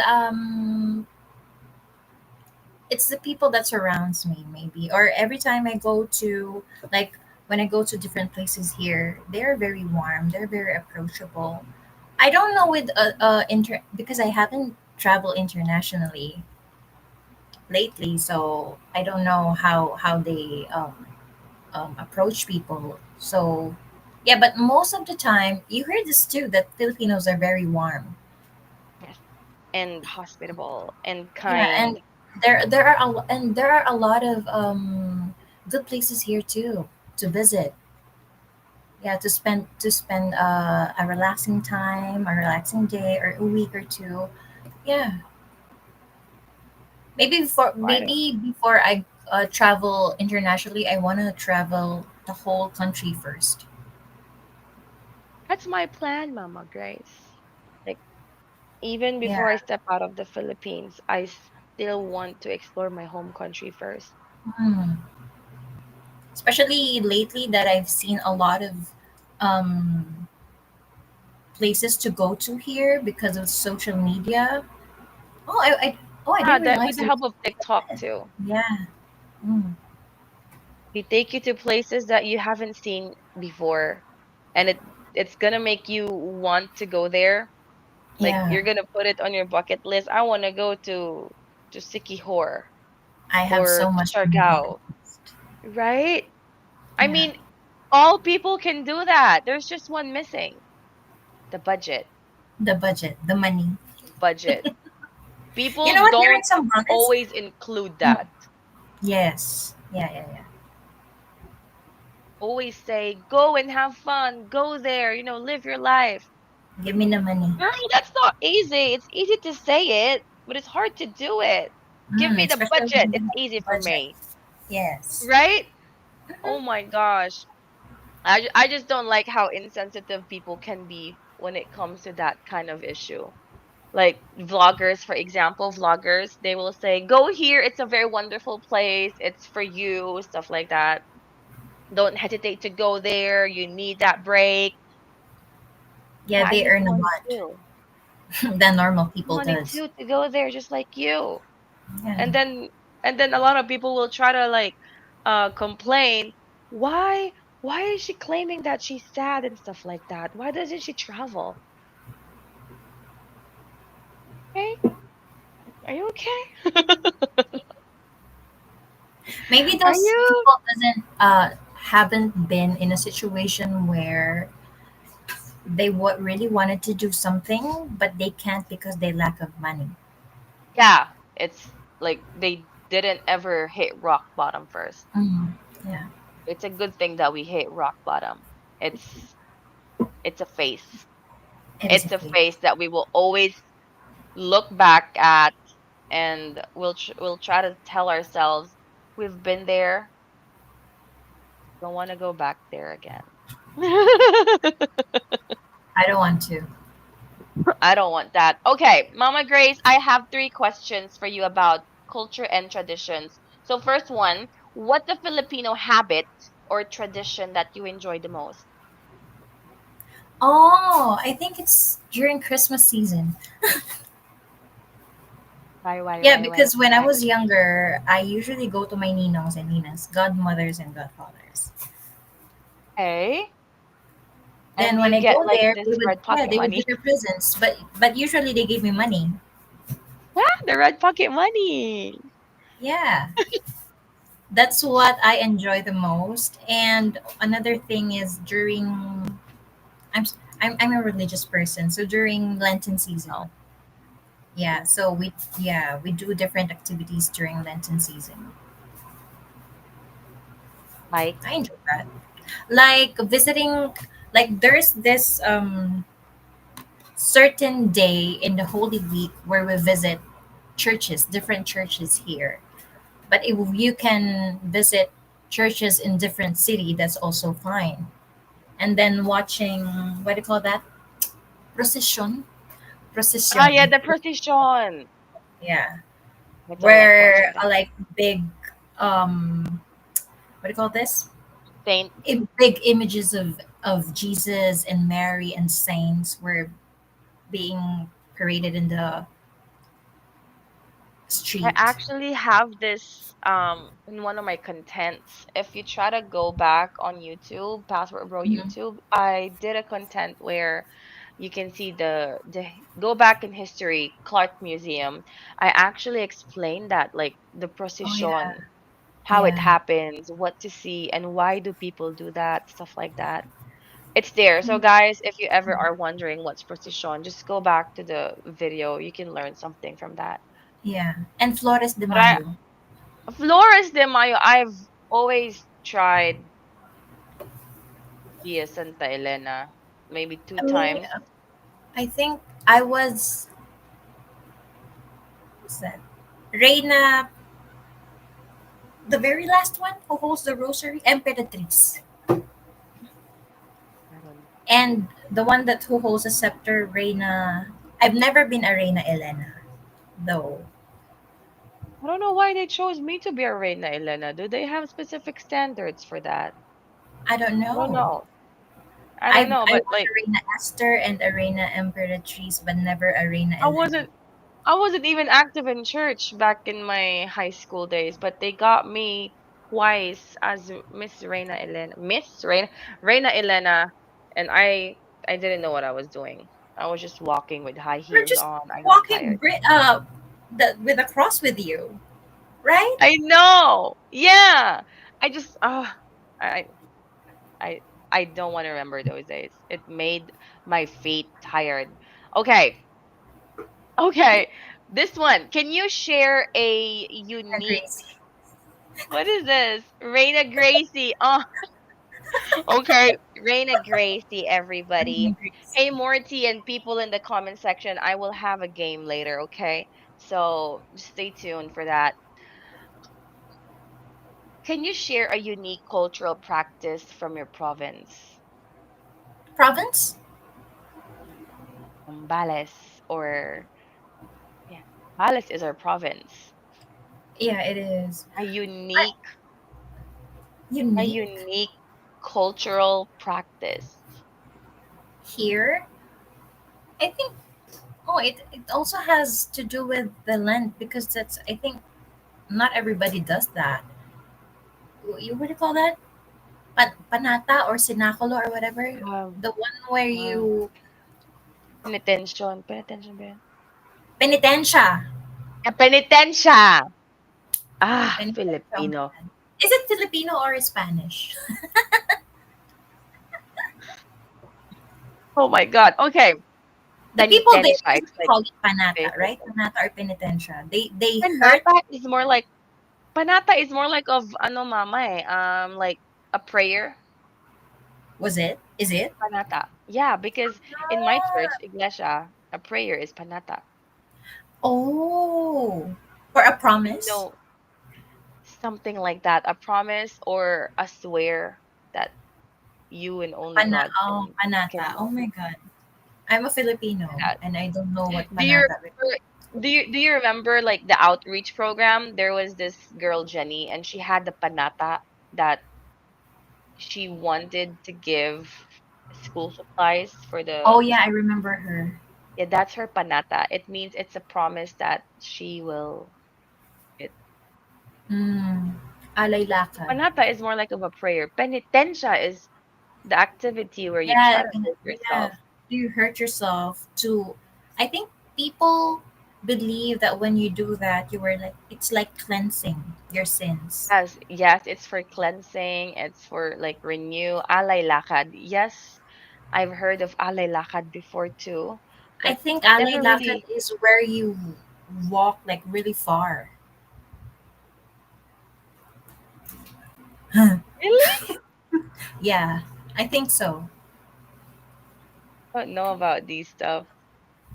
B: it's the people that surrounds me, maybe, or every time I go to like when I go to different places here, they're very warm. They're very approachable. I don't know with because I haven't traveled internationally lately, so I don't know how they approach people. So yeah, but most of the time you hear this too that Filipinos are very warm.
A: Yes. And hospitable and
B: Yeah, and
A: kind.
B: there are a lot of good places here too to visit. Yeah, to spend a relaxing time, a relaxing day, or a week or two. Yeah, maybe
A: Why?
B: before I travel internationally, I want to travel the whole country first.
A: That's my plan, Mama Grace. Like, even
B: Yeah.
A: before I step out of the Philippines, I still want to explore my home country first.
B: Mm. Especially lately that I've seen a lot of um, places to go to here because of social media. Oh, I
A: Yeah,
B: didn't
A: that with
B: realize
A: the
B: there's
A: help of TikTok too.
B: yeah. Mm.
A: They take you to places that you haven't seen before, and it's gonna make you want to go there. Like
B: Yeah.
A: you're gonna put it on your bucket list. I want to go to Sikihor
B: I have
A: or
B: so
A: to
B: much on my bucket
A: Siargao,
B: list.
A: right? I
B: Yeah.
A: mean, all people can do that. There's just one missing. The budget.
B: The budget, the money.
A: Budget.
B: You know
A: People
B: what? Here in
A: don't
B: Sambales,
A: always include
B: mm,
A: that.
B: yes. Yeah, yeah, yeah.
A: Always say, go and have fun. Go there, live your life.
B: Give me the money.
A: Girl, that's not easy. It's easy to say it, but it's hard to do it. Give me the
B: Especially
A: budget.
B: when they
A: It's
B: have
A: easy for
B: budget.
A: me.
B: Yes.
A: Right?
B: Mhm.
A: Oh my gosh. I just don't like how insensitive people can be when it comes to that kind of issue. Like vloggers, for example, vloggers, they will say, go here. It's a very wonderful place. It's for you, stuff like that. Don't hesitate to go there. You need that break.
B: Yeah,
A: Yeah, I
B: they
A: need the
B: earn a
A: money
B: lot
A: too.
B: than normal people
A: Money
B: does.
A: too to go there just like you.
B: Yeah.
A: And then a lot of people will try to like complain, why why is she claiming that she's sad and stuff like that? Why doesn't she travel? Okay? Are you okay?
B: Maybe
A: Are
B: those
A: you?
B: people doesn't haven't been in a situation where they really wanted to do something but they can't because they lack of money.
A: Yeah, it's like they didn't ever hit rock bottom first.
B: Mm. Yeah,
A: It's a good thing that we hit rock bottom. It's a phase.
B: it is a
A: It's a
B: phase.
A: phase that we will always look back at, and we'll try to tell ourselves we've been there. Don't want to go back there again.
B: I don't want to.
A: I don't want that. Okay, Mama Grace, I have three questions for you about culture and traditions. So first one, what's a Filipino habit or tradition that you enjoy the most?
B: Oh, I think it's during Christmas season.
A: Why, why,
B: Yeah,
A: why, why,
B: because when I
A: why?
B: was younger, I usually go to my ninongs and ninas, godmothers and godfathers.
A: Okay.
B: Then
A: And
B: when
A: you
B: I
A: get
B: go
A: like
B: there,
A: this red pocket
B: they would
A: money.
B: give me presents, but usually they gave me money.
A: Ah, the red pocket money.
B: Yeah, that's what I enjoy the most. And another thing is during I'm a religious person, so during Lenten
A: Oh,
B: season, yeah,
A: mhm.
B: so we do different activities during Lenten season.
A: Like,
B: I enjoy that. Like visiting, like there's this certain day in the Holy Week where we visit churches, different churches here. But if you can visit churches in different city, that's also fine. And then watching what do you call that? Procession.
A: ah, yeah,
B: Procession.
A: the precision.
B: Yeah.
A: I don't like watching
B: Where
A: that.
B: like big what do you call this?
A: Saint.
B: Big images of Jesus and Mary and saints were being paraded in the
A: I
B: street.
A: actually have this in one of my contents. If you try to go back on YouTube, Passport Bro
B: Mhm.
A: YouTube, I did a content where you can see the go back in history, Clark Museum. I actually explained that, like the
B: Oh yeah,
A: procession, how it
B: yeah.
A: happens, what to see, and why do people do that, stuff like that. It's there. So guys, if you ever are wondering what's procession, just go back to the video. You can learn something from that.
B: Yeah. And Flores de
A: But I
B: Mayo.
A: Flores de Mayo, I've always tried via Santa Elena, maybe two
B: Me,
A: times.
B: I think I was what's that? Reina, the very last one who holds the rosary, Emperatriz. And the one that who holds a scepter, Reina. I've never been a Reina Elena, though.
A: I don't know why they chose me to be a Reina Elena. Do they have specific standards for that?
B: I don't
A: I don't
B: know.
A: know. I don't know,
B: I
A: but
B: was
A: like
B: a Reina Esther and a Reina Emperatriz, but never a Reina
A: I
B: Elena.
A: wasn't I wasn't even active in church back in my high school days, but they got me twice as Miss Reina Elena. Reina Elena, and I didn't know what I was doing. I was just walking with high
B: We're
A: heels
B: just
A: on. I got
B: walking
A: tired.
B: with a cross with you, right?
A: I know. Yeah. I just I I I don't want to remember those days. It made my feet tired. Okay. Okay. This one. Can you share a
B: And
A: unique
B: Gracie.
A: what is this? Reina Gracie. Oh, okay. Reina Gracie, everybody.
B: Reina Gracie.
A: Hey, Morty and people in the comment section, I will have a game later, okay? So just stay tuned for that. Can you share a unique cultural practice from your province?
B: Province?
A: Zambales or yeah, Zambales is our province.
B: Yeah, it is.
A: A
B: I,
A: unique, a
B: unique
A: unique cultural practice.
B: here. I think. Oh, it also has to do with the Lent because that's. I think not everybody does that. You what do you call that? Panata or sinakulo or whatever.
A: Um,
B: The one where
A: um,
B: you
A: penitensyon. Penitensyon ba yun?
B: penitensya.
A: Penitensya! Ah,
B: Penitensya. Oh my
A: Filipino.
B: God. Is it Filipino or Spanish?
A: Oh my God. Okay.
B: The people there
A: Penitensya. It's
B: usually
A: like
B: call it panata,
A: favorite.
B: right? Panata or penitensya. They hurt.
A: Panata is more like, panata is more like of, ano mama eh, like a prayer.
B: Was it? Is it?
A: Panata. Yeah, because in my church,
B: Ah,
A: iglesia, a prayer is panata.
B: oh, for a
A: You
B: promise.
A: know, something like that. A promise or a swear that you and only God
B: Panata.
A: can
B: Oh my God. I'm a
A: do
B: Filipino
A: that.
B: and I don't know what
A: Do you
B: panata is.
A: remember do you remember like the outreach program? There was this girl Jenny and she had the panata that she wanted to give school supplies for
B: Oh
A: the
B: yeah, I remember her.
A: yeah, that's her panata. It means it's a promise that she will it
B: Mm. Alay lakad.
A: panata is more like of a prayer. Penitensya is the activity where you try
B: Yeah,
A: to hurt
B: yeah.
A: yourself.
B: You hurt yourself to. I think people believe that when you do that, you were like it's like cleansing your sins.
A: Yes, yes, it's for cleansing, it's for like renew. Alay lakad. Yes, I've heard of alay lakad before too,
B: I
A: but
B: think alay
A: never
B: lakad
A: really.
B: is where you walk like really far.
A: Really?
B: Yeah, I think so.
A: I don't know about these stuff.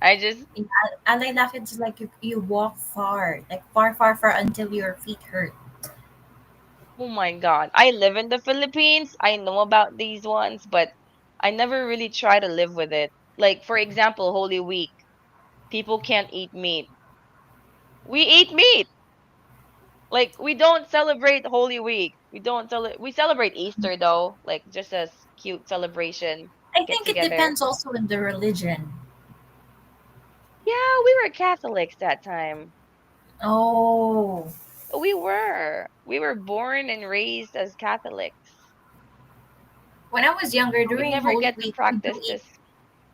A: I just,
B: Yeah, alay lakad is like you walk far, like far, far, far until your feet hurt.
A: oh my God. I live in the Philippines. I know about these ones, but I never really try to live with it. Like, for example, Holy Week, people can't eat meat. We eat meat. Like, we don't celebrate Holy Week. We celebrate Easter though, like just a cute celebration,
B: I
A: get
B: think it
A: together.
B: depends also in the religion.
A: Yeah, we were Catholics that time.
B: Oh,
A: We were. We were born and raised as Catholics.
B: when I was younger,
A: We
B: during
A: never
B: Holy
A: get to
B: Week, we do
A: practice
B: eat
A: this.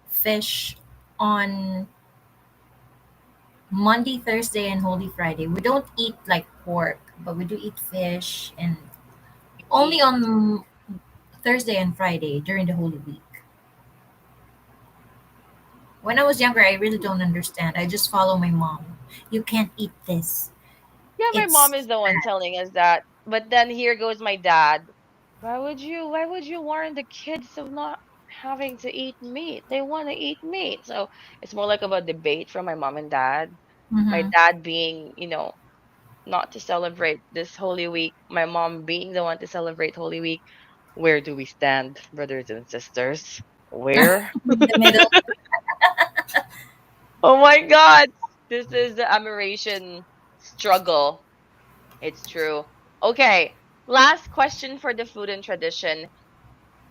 B: fish on Monday, Thursday, and Holy Friday. We don't eat like pork, but we do eat fish and only
A: Meat.
B: on Thursday and Friday during the Holy Week. When I was younger, I really don't understand. I just follow my mom. You can't eat this.
A: Yeah, my mom
B: It's
A: is the one
B: bad.
A: telling us that. But then here goes my dad. Why would you warn the kids of not having to eat meat? They want to eat meat. So it's more like about debate from my mom and dad. My
B: Mm-hmm.
A: dad being, not to celebrate this Holy Week. My mom being the one to celebrate Holy Week. Where do we stand, brothers and sisters? Where?
B: In the middle.
A: Oh my God. This is the admiration struggle. It's true. Okay. Last question for the food and tradition.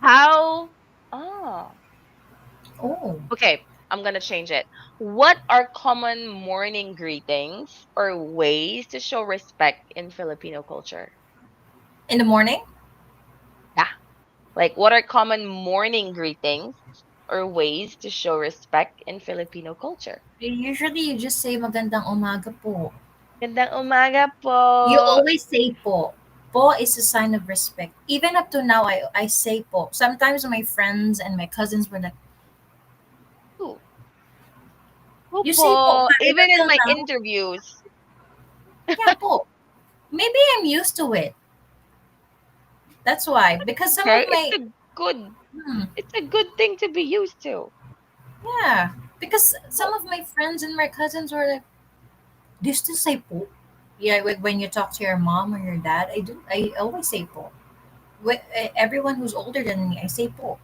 A: How? Oh,
B: Oh,
A: okay. I'm gonna change it. What are common morning greetings or ways to show respect in Filipino culture?
B: in the morning.
A: Yeah. Like, what are common morning greetings or ways to show respect in Filipino culture?
B: Usually, you just say magandang umaga po.
A: Gandang umaga po.
B: You always say po. Po is a sign of respect. Even up to now, I say po. Sometimes my friends and my cousins were like,
A: Ooh,
B: you say po
A: opo.
B: pa even
A: Even in
B: till
A: my
B: now?
A: interviews.
B: Yeah, po. Maybe I'm used to it. That's why. Because some of
A: Okay,
B: my,
A: good
B: hmm,
A: it's a good thing to be used to.
B: yeah. Because some
A: Oh,
B: of my friends and my cousins were like, do you still say po? Yeah, when you talk to your mom or your dad, I do. I always say po. Everyone who's older than me, I say po.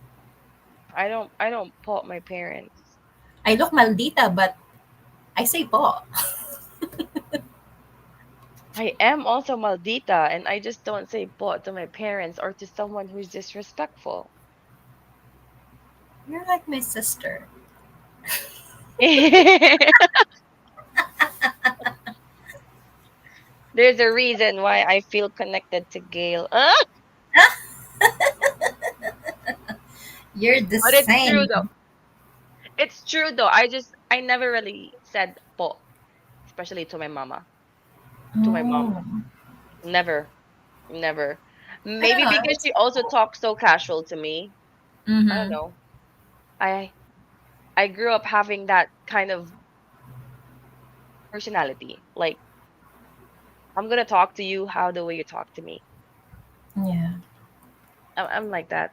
A: I don't fault my parents.
B: I look maldita, but I say po.
A: I am also maldita and I just don't say po to my parents or to someone who's disrespectful.
B: You're like my sister.
A: There's a reason why I feel connected to Gail.
B: You're the
A: But it's true
B: same.
A: though. It's true though. I never really said po, especially to my mama, to my mom.
B: Oh,
A: Never, never.
B: I don't
A: Maybe
B: know.
A: because she also talks so casual to me. I don't
B: Mm-hmm.
A: know. I I grew up having that kind of personality. Like I'm gonna talk to you how the way you talk to me.
B: Yeah.
A: I'm like that.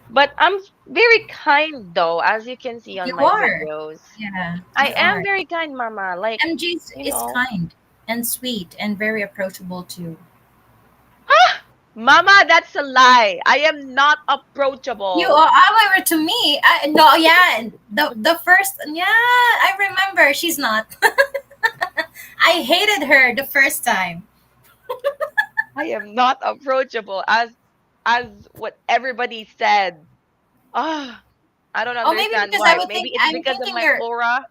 A: But I'm very kind though, as you can see on
B: You
A: my
B: are.
A: videos.
B: Yeah,
A: I
B: you
A: am
B: are.
A: very kind, Mama. Like,
B: MG
A: you
B: is
A: know,
B: kind and sweet and very approachable too.
A: Mama, that's a lie. I am not
B: You
A: approachable.
B: are, however, to me, no, yeah, the first, yeah, I remember. She's not. I hated her the first time.
A: I am not approachable as what everybody said. Ah, I don't
B: Oh, maybe
A: understand
B: because I
A: why.
B: would
A: Maybe
B: think
A: it's
B: I'm
A: because of
B: thinking
A: my aura.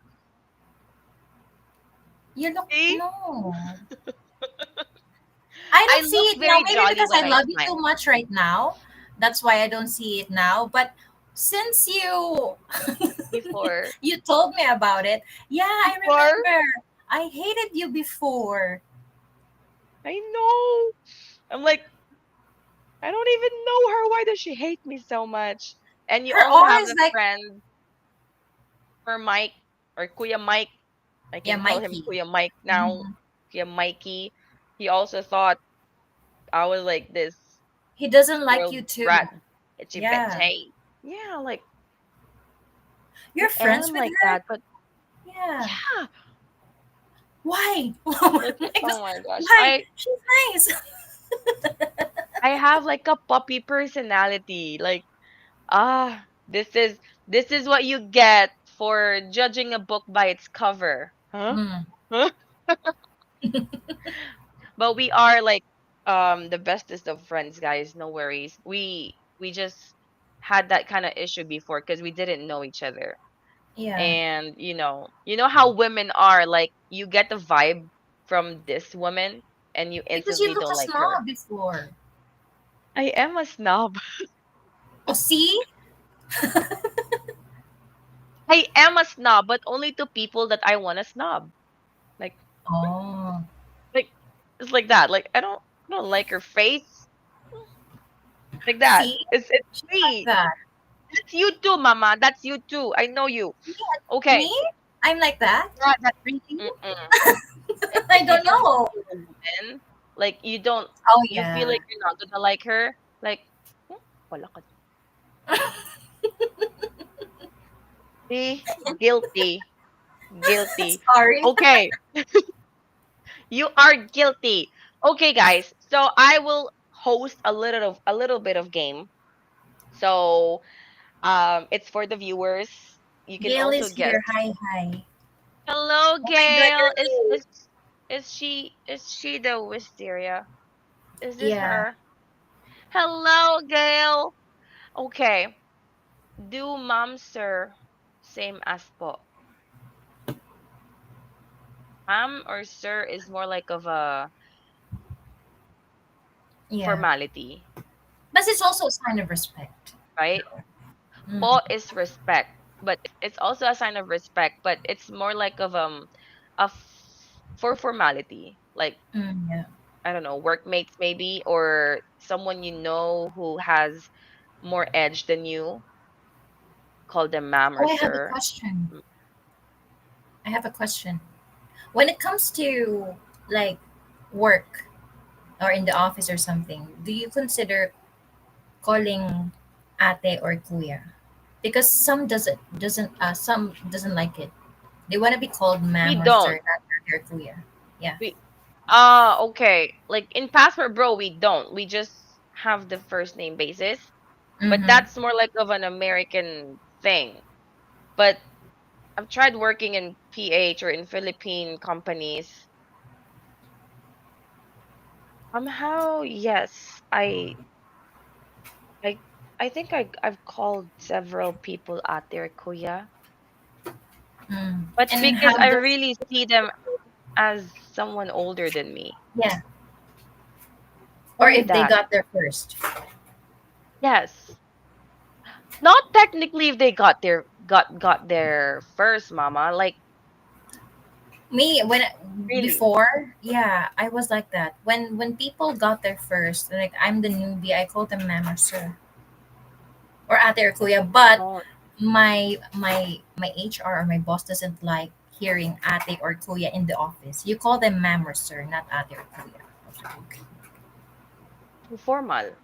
B: you look
A: See?
B: no. I
A: I
B: don't see
A: look
B: it now.
A: very
B: Maybe
A: jolly
B: because
A: when
B: I
A: I
B: love you too
A: smile.
B: much right now. That's why I don't see it now. But since you
A: Before.
B: you told me about it, yeah, I
A: Before?
B: remember. I hated you before.
A: I know. I'm like, I don't even know her. Why does she hate me so much? And you
B: Her
A: also
B: aura
A: have
B: is
A: a
B: like,
A: friend, or Mike, or Kuya Mike. I
B: yeah,
A: can call him
B: Mikey.
A: Kuya Mike now.
B: Mhm.
A: Kuya Mikey. He also thought I was like this
B: He doesn't like
A: spoiled
B: you
A: brat.
B: too.
A: Itchy
B: Yeah.
A: betty. Yeah, like
B: You're
A: I
B: friends
A: am
B: with
A: like
B: her?
A: that. But
B: Yeah.
A: yeah,
B: Why?
A: like oh my gosh.
B: Why?
A: I
B: She's nice.
A: I have like a puppy personality. Like this is what you get for judging a book by its cover. Huh?
B: Mm.
A: Huh? But we are like the bestest of friends, guys. No worries. We just had that kind of issue before because we didn't know each other.
B: Yeah.
A: And you know how women are, like you get the vibe from this woman and you
B: Because you
A: instantly
B: look
A: don't
B: a
A: like her.
B: snob before.
A: I am a snob.
B: Oh, see?
A: I am a snob, but only to people that I want to snob. Like
B: Oh.
A: like it's like that. Like I don't like her face. Like that.
B: See?
A: It's
B: She's like
A: me.
B: that.
A: That's you too, Mama. That's you too. I know you.
B: Me?
A: Okay.
B: I'm like that?
A: Yeah, that
B: Really?
A: mm-mm.
B: I
A: If you
B: don't
A: do that
B: know.
A: to a woman, like
B: Oh,
A: you feel
B: yeah.
A: like you're not gonna like her. Like, "Hmm, wala ka. See? Guilty. Guilty.
B: Sorry.
A: Okay. You are guilty. Okay, guys. So I will host a little bit of game. So It's for the viewers. You can
B: Gail
A: also
B: is
A: guess.
B: here. Hi, hi.
A: Hello,
B: Oh my God,
A: Gail.
B: you're late.
A: Is she the wisteria? Is this
B: Yeah,
A: her? Hello, Gail. Okay. Do ma'am sir same as po? Ma'am or sir is more like of a
B: yeah.
A: formality,
B: But it's also a sign of respect.
A: right? Po
B: Mm,
A: is respect, but it's also a sign of respect, but it's more like of for formality, like
B: yeah.
A: I don't know, workmates maybe, or someone you know who has more edge than you, call them ma'am or
B: Oh, I have a
A: sir.
B: question.
A: Mm,
B: I have a question. When it comes to like work or in the office or something, do you consider calling ate or kuya? Because some doesn't like it. They want to be called
A: We
B: ma'am or
A: don't.
B: sir, not ate or kuya. Yeah.
A: We okay. Like in Passport Bro, we don't. We just have the first name basis, but
B: Mm-hmm.
A: that's more like of an American thing. But I've tried working in PH or in Philippine companies. Somehow, yes, I I think I've called several people out there kuya,
B: Mm.
A: but
B: And
A: because
B: how
A: I
B: does
A: really see them as someone older than me.
B: yeah, or
A: Only
B: if they
A: that.
B: got there first.
A: Yes. Not technically if they got there first, mama. Like
B: Me when
A: really.
B: before, yeah, I was like that. When people got there first, like I'm the newbie, I call them ma'am or sir or ate or kuya. But
A: Oh,
B: my HR or my boss doesn't like hearing ate or kuya in the office. You call them ma'am or sir, not ate or kuya. I was like, okay.
A: too formal,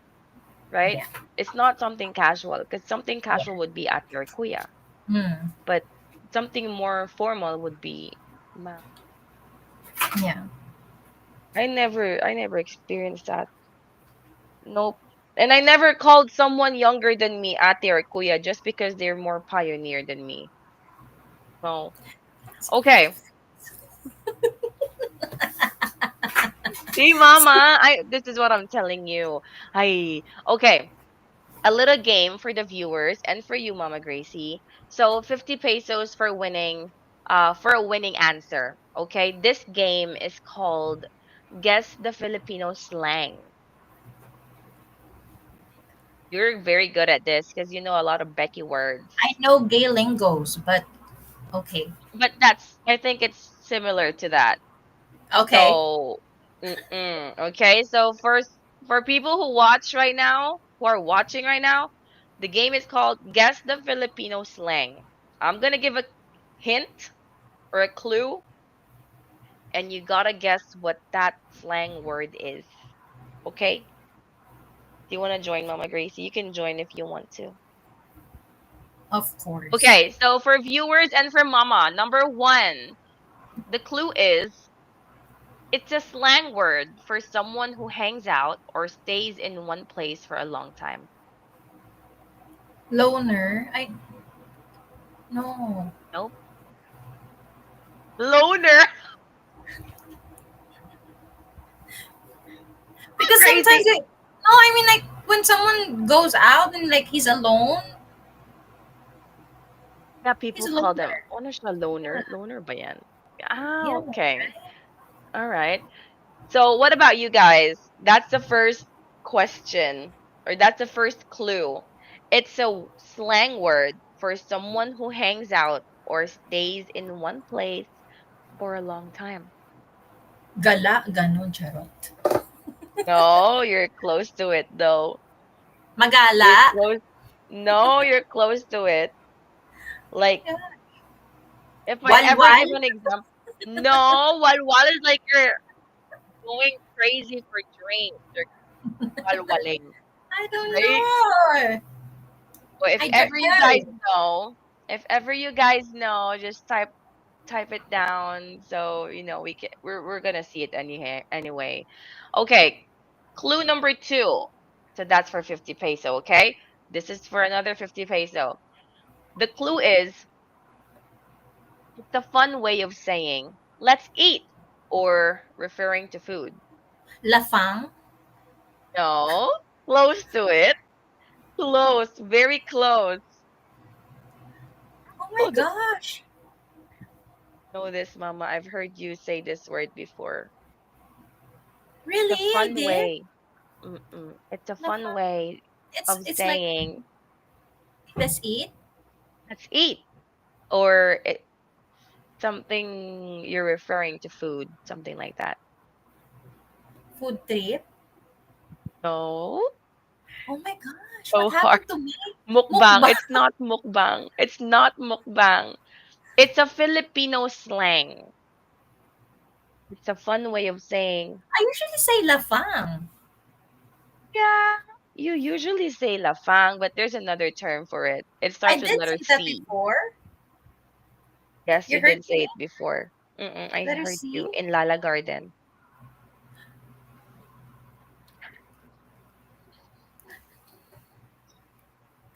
A: right?
B: Yeah,
A: It's not something casual because something
B: yeah.
A: casual would be at your kuya,
B: Hmm.
A: but something more formal would be ma'am.
B: Yeah.
A: I never experienced that. Nope. And I never called someone younger than me ate or kuya just because they're more pioneer than me. No. Okay. See, mama, I this is what I'm telling you. I okay. A little game for the viewers and for you, Mama Gracie. So 50 pesos for a winning answer. Okay? This game is called Guess the Filipino Slang. You're very good at this because you know a lot of Becky words.
B: I know gay lingos, but okay.
A: But I think it's similar to that.
B: Okay.
A: So, okay. So first, for people who are watching right now, the game is called Guess the Filipino Slang. I'm gonna give a hint or a clue, and you gotta guess what that slang word is. Okay? Do you want to join, Mama Gracie? You can join if you want to.
B: Of course.
A: Okay, so for viewers and for Mama, number one, the clue is it's a slang word for someone who hangs out or stays in one place for a long time.
B: Loner. I no.
A: Nope. Loner.
B: Because sometimes
A: Crazy.
B: I no, I mean like when someone goes out and like he's alone,
A: Yeah,
B: he's
A: people
B: a
A: call them,
B: loner.
A: ano siya, loner?
B: Yeah.
A: Loner ba yan? Ah,
B: Yeah.
A: okay. All right. So what about you guys? That's the first question, or that's the first clue. It's a slang word for someone who hangs out or stays in one place for a long time.
B: Gala, ganon, charot.
A: No, you're close to it though.
B: Magala.
A: You're close. No, you're close to it. Like,
B: Yeah.
A: if I ever
B: Walwal.
A: give an example, no, while is like you're going crazy for drinks, you're walwaling,
B: I don't
A: right?
B: know.
A: Well, if
B: I don't
A: ever you guys
B: know.
A: know, if ever you guys know, just type it down so you know we're gonna see it anyway. Okay, clue number two. So that's for 50 peso. Okay, This is for another 50 peso. The clue is it's a fun way of saying, let's eat, or referring to food.
B: Lafang.
A: No, close to it. Close, very close.
B: Oh my
A: Oh,
B: gosh.
A: know this, Mama. I've heard you say this word before. It's a
B: Really? I
A: fun
B: did?
A: way. Mm-mm. It's a fun
B: Lafang.
A: way of
B: It's like,
A: saying,
B: let's eat.
A: let's eat, or something you're referring to food, something like that.
B: Food trip.
A: No,
B: Oh my gosh. What
A: so hard.
B: happened to me?
A: Mukbang.
B: Mukbang.
A: It's not mukbang. It's not mukbang. It's a Filipino slang. It's a fun way of saying,
B: I usually say lafang.
A: yeah, you usually say lafang, but there's another term for it. It
B: I
A: starts with
B: did
A: letter
B: say that
A: C.
B: before.
A: Yes,
B: You
A: you
B: heard
A: did say
B: me?
A: it before. I
B: Letter
A: heard you
B: C?
A: in Lala Garden.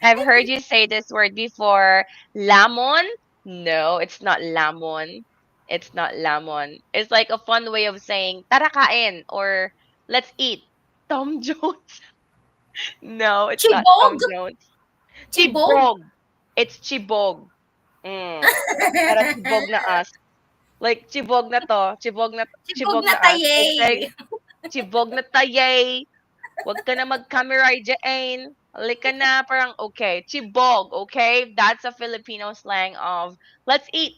A: I've
B: I
A: heard
B: think
A: you say this word before. Lamon? No, it's not lamon. It's not lamon. It's like a fun way of saying, tara kain, or let's eat. Tom Jones? No, it's not
B: chibog.
A: Tom Jones.
B: Chibog.
A: Chibog. It's chibog. Para chibog na us. Like,
B: Chibog
A: chibog
B: na
A: na us. Okay?
B: tayay.
A: Chibog na tayay. Wag ka na mag-camera dyan. Halika na. Parang, okay. Chibog, okay? That's a Filipino slang of, let's eat.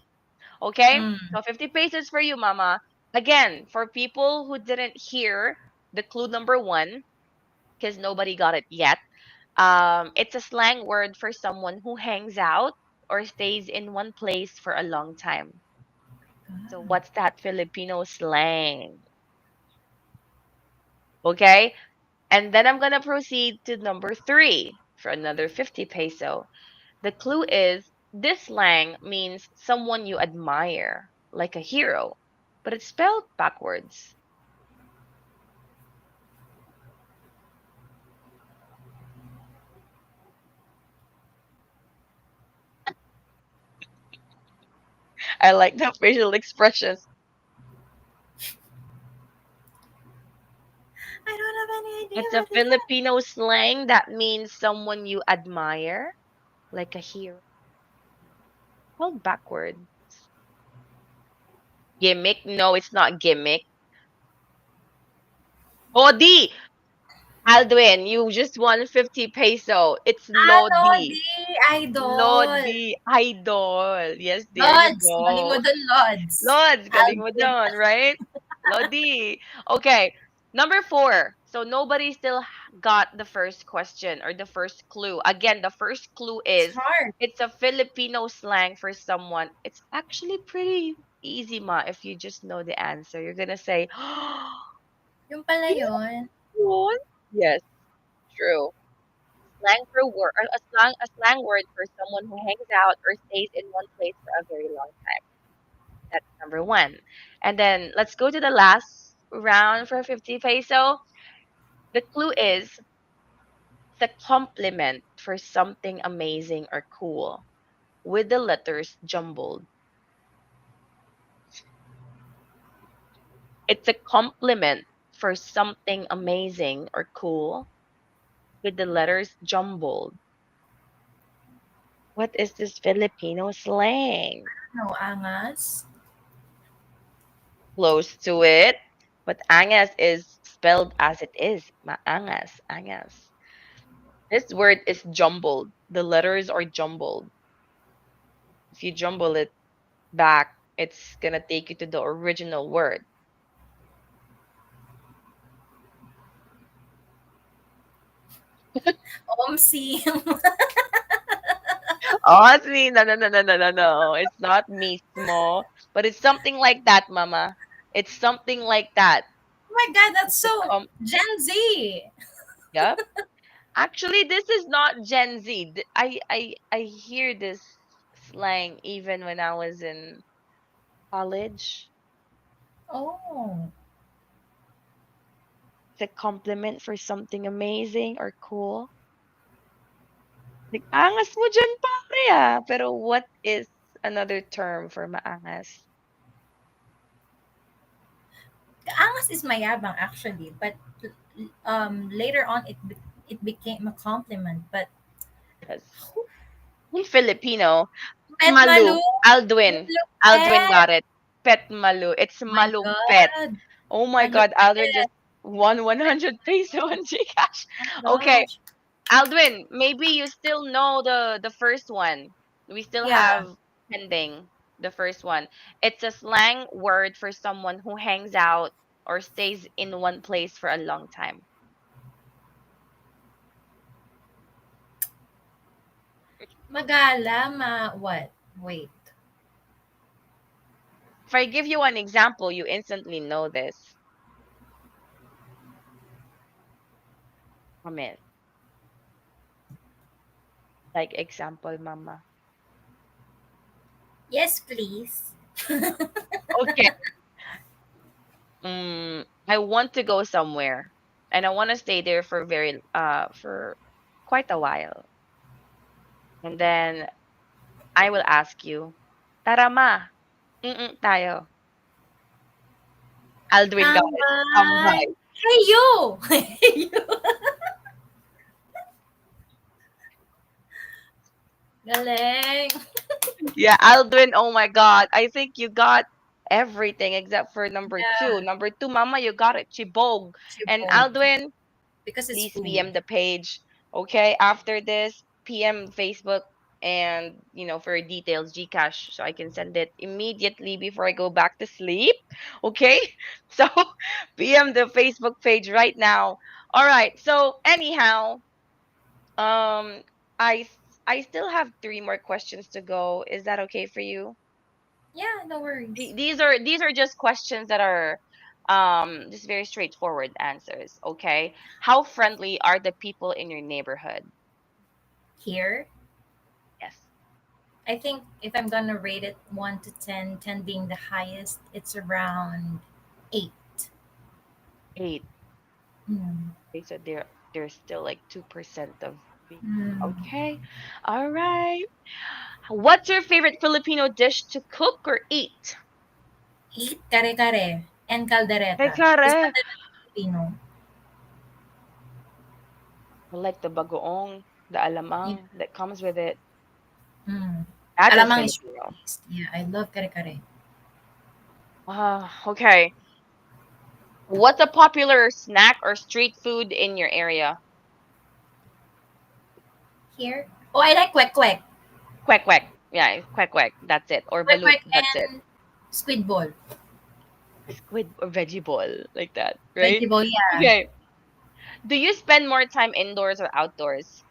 A: Okay?
B: Mm.
A: So, 50 pesos for you, mama. Again, for people who didn't hear the clue number one, because nobody got it yet, it's a slang word for someone who hangs out or stays in one place for a long time. So, what's that Filipino slang? Okay? And then I'm gonna proceed to number three for another 50 peso. The clue is this slang means someone you admire, like a hero, but it's spelled backwards. I like the facial expressions.
B: I don't have any idea
A: It's a
B: what is that.
A: Filipino slang that means someone you admire, like a hero, spelled backwards. Gimmick? No, it's not gimmick. Lodi! Aldwin, you just won 50 peso. It's
B: Ah,
A: Lodi.
B: Lodi. Idol.
A: Lodi Idol. Yes, there you
B: Lods. Galing mo
A: go.
B: dun, Lods.
A: Lods, galing mo
B: Alvin.
A: dun, right? Lodi. Okay, number four. So nobody still got the first question or the first clue. Again, the first clue
B: It's
A: is
B: hard.
A: it's a Filipino slang for someone. It's actually pretty easy, ma, if you just know the answer. You're gonna say,
B: Yung pala yun.
A: yun? Yes, true. Slang for word, or a slang word for someone who hangs out or stays in one place for a very long time. That's number one. And then let's go to the last round for 50 peso. The clue is it's a compliment for something amazing or cool with the letters jumbled. It's a compliment for something amazing or cool with the letters jumbled. What is this Filipino slang?
B: No, angas.
A: Close to it. But angas is spelled as it is. Maangas, angas. This word is jumbled. The letters are jumbled. If you jumble it back, it's gonna take you to the original word.
B: Omsi.
A: Honestly, no, no, no, no, no, no, no. It's not mismo, but it's something like that, Mama. It's something like that.
B: Oh my god, that's
A: It's a
B: so Gen Z.
A: yep. Actually, this is not Gen Z. I hear this slang even when I was in college.
B: Oh.
A: It's a compliment for something amazing or cool. Like, angas mo dyan, pare, ah. Pero what is another term for maangas?
B: Angas is mayabang actually, but later on it became a compliment. But
A: Yes. In Filipino,
B: pet malu,
A: malu. Aldwin. Aldwin
B: malupet.
A: got it. Pet malu. It's
B: My
A: malupet.
B: God,
A: Oh my God, Aldwin
B: malupet.
A: just won 100 peso on Gcash.
B: My
A: Okay,
B: gosh.
A: Aldwin, maybe you still know the first one. We still
B: Yeah,
A: have pending the first one. It's a slang word for someone who hangs out or stays in one place for a long time.
B: magala, what? Wait.
A: If I give you an example, you instantly know this. Comment. Like example, mama.
B: Yes, please.
A: Okay. I want to go somewhere and I want to stay there for quite a while. And then I will ask you, Tara ma, tayo. Aldwin got it.
B: Tambay.
A: Tambay.
B: Hey, you! Hey, you! Galing.
A: Yeah, Aldwin, oh my God. I think you got everything except for number two.
B: Yeah,
A: Number two, Mama, you got it. Chibog. And
B: chibog.
A: Aldwin,
B: Because it's
A: please
B: food.
A: PM the page. Okay, after this, PM Facebook and for details, Gcash, so I can send it immediately before I go back to sleep. Okay, so PM the Facebook page right now. All right. So anyhow, um, I still have three more questions to go. Is that okay for you?
B: Yeah, no worries.
A: These are just questions that are just very straightforward answers. Okay, how friendly are the people in your neighborhood?
B: Here,
A: Yes.
B: I think if I'm gonna rate it 1 to 10, 10 being the highest, it's around 8.
A: 8.
B: Hmm.
A: Okay, so there's still like 2% of being
B: Hmm.
A: okay. All right. What's your favorite Filipino dish to cook or eat?
B: Eat kare-kare and
A: Hey,
B: caldereta. Is that
A: kare.
B: the Filipino?
A: I like the bagoong, the
B: Yeah.
A: alamang that comes with it.
B: Mm.
A: That is
B: Alamang is really
A: Filipino.
B: tasty. Yeah, I love kare-kare.
A: Okay. What's a popular snack or street food in your area?
B: Here, oh, I like kwek kwek.
A: Quack quack. Yeah, quack quack. That's it. Or
B: Kwek
A: balut.
B: kwek
A: That's it.
B: and squid ball.
A: Squid or veggie ball, like that, right?
B: Veggie ball, yeah.
A: Okay. Do you spend more time indoors or outdoors?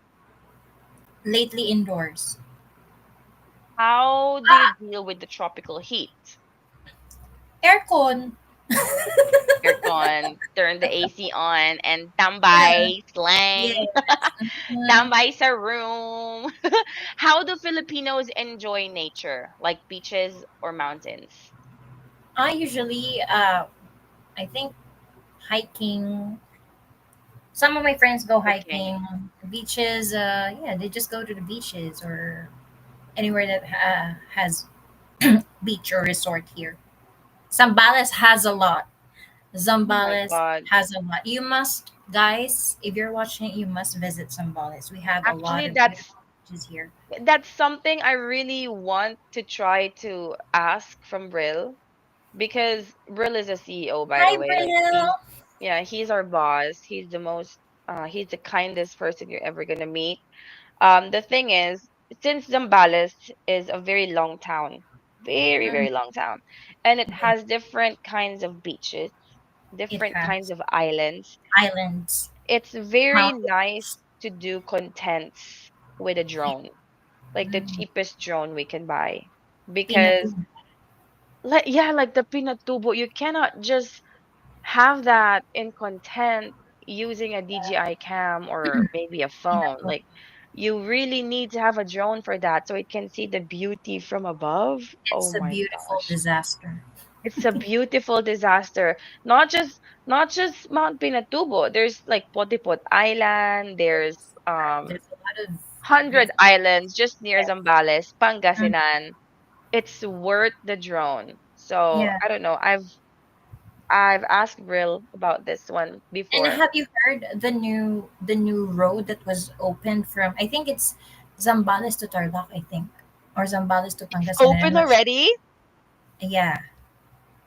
B: Lately indoors.
A: How do you
B: Ah,
A: deal with the tropical heat?
B: aircon.
A: Aircon, turn the AC on, and
B: Yeah.
A: tambay, slang,
B: Yes. Mhm.
A: tambay sa room. How do Filipinos enjoy nature, like beaches or mountains?
B: I usually, I think hiking. Some of my friends go
A: Hiking.
B: hiking. Beaches, yeah, they just go to the beaches or anywhere that has beach or resort here. Zambales has a lot.
A: Oh my
B: Zambales
A: God.
B: has a lot. You must, guys, if you're watching, you must visit Zambales. We have a lot
A: Actually,
B: of beautiful beaches here.
A: that's something I really want to try to ask from Brill, because Brill is a CEO, by the
B: Hi,
A: way. Like
B: Brill.
A: yeah, he's our boss. He's the kindest person you're ever gonna meet. The thing is, since Zambales is a very long town, very,
B: Mm,
A: very long town, and it
B: yeah,
A: has different kinds of beaches,
B: it
A: different kinds
B: has
A: of islands,
B: islands,
A: it's very nice
B: mountains,
A: to do contents with a drone, like the
B: mm,
A: cheapest drone we can buy. Because
B: pinatubo.
A: like the pinatubo, you cannot just have that in content using a DJI cam or maybe a phone.
B: Pinatubo.
A: Like you really need to have a drone for that so it can see the beauty from above. Oh
B: It's a
A: my
B: beautiful
A: gosh.
B: disaster.
A: It's a beautiful disaster. Not just Mount Pinatubo. There's like Potipot Island, there's
B: There's a lot of
A: 100 islands just near
B: Yeah.
A: Zambales,
B: Mm.
A: Pangasinan. It's worth the drone. So
B: Yeah.
A: I don't know. I've asked Brill about this one
B: And
A: before.
B: have you heard the new road that was opened from, I think it's Zambales to Tarlac, I think, or Zambales to
A: It's
B: Pangasinan. I'm
A: open
B: not sure.
A: already.
B: Yeah,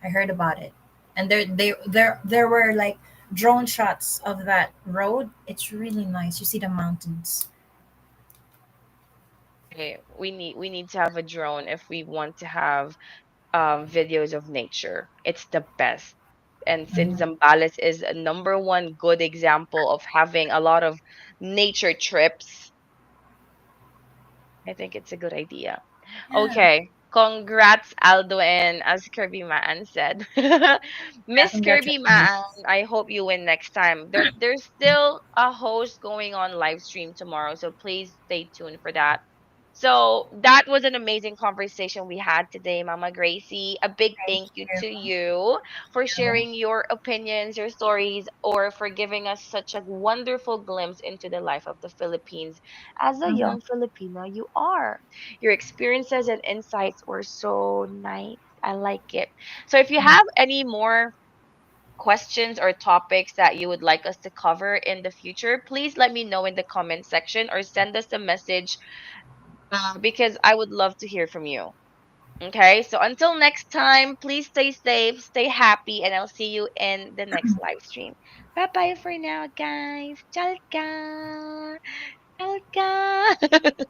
B: I heard about it. And there were like drone shots of that road. It's really nice. You see the mountains.
A: Okay, we need to have a drone if we want to have videos of nature. It's the best. And since
B: Mhm.
A: Zambales is a number one good example of having a lot of nature trips, I think it's a good idea.
B: Yeah.
A: Okay. Congrats, Aldo, and as Kirby Maan said.
B: Yeah,
A: Miss Kirby Maan,
B: congratulations.
A: I hope you win next time. There's still a host going on live stream tomorrow, so please stay tuned for that. So that was an amazing conversation we had today, Mama Gracie. A big
B: Thank
A: thank you
B: you.
A: to you for
B: You.
A: sharing your opinions, your stories, or for giving us such a wonderful glimpse into the life of the Philippines as a
B: Mhm.
A: young Filipino you are. Your experiences and insights were so nice. I like it. So if you have any more questions or topics that you would like us to cover in the future, please let me know in the comment section or send us a message because I would love to hear from you. Okay, so until next time, please stay safe, stay happy, and I'll see you in the next live stream. Bye bye for now, guys. Chalka! Chalka!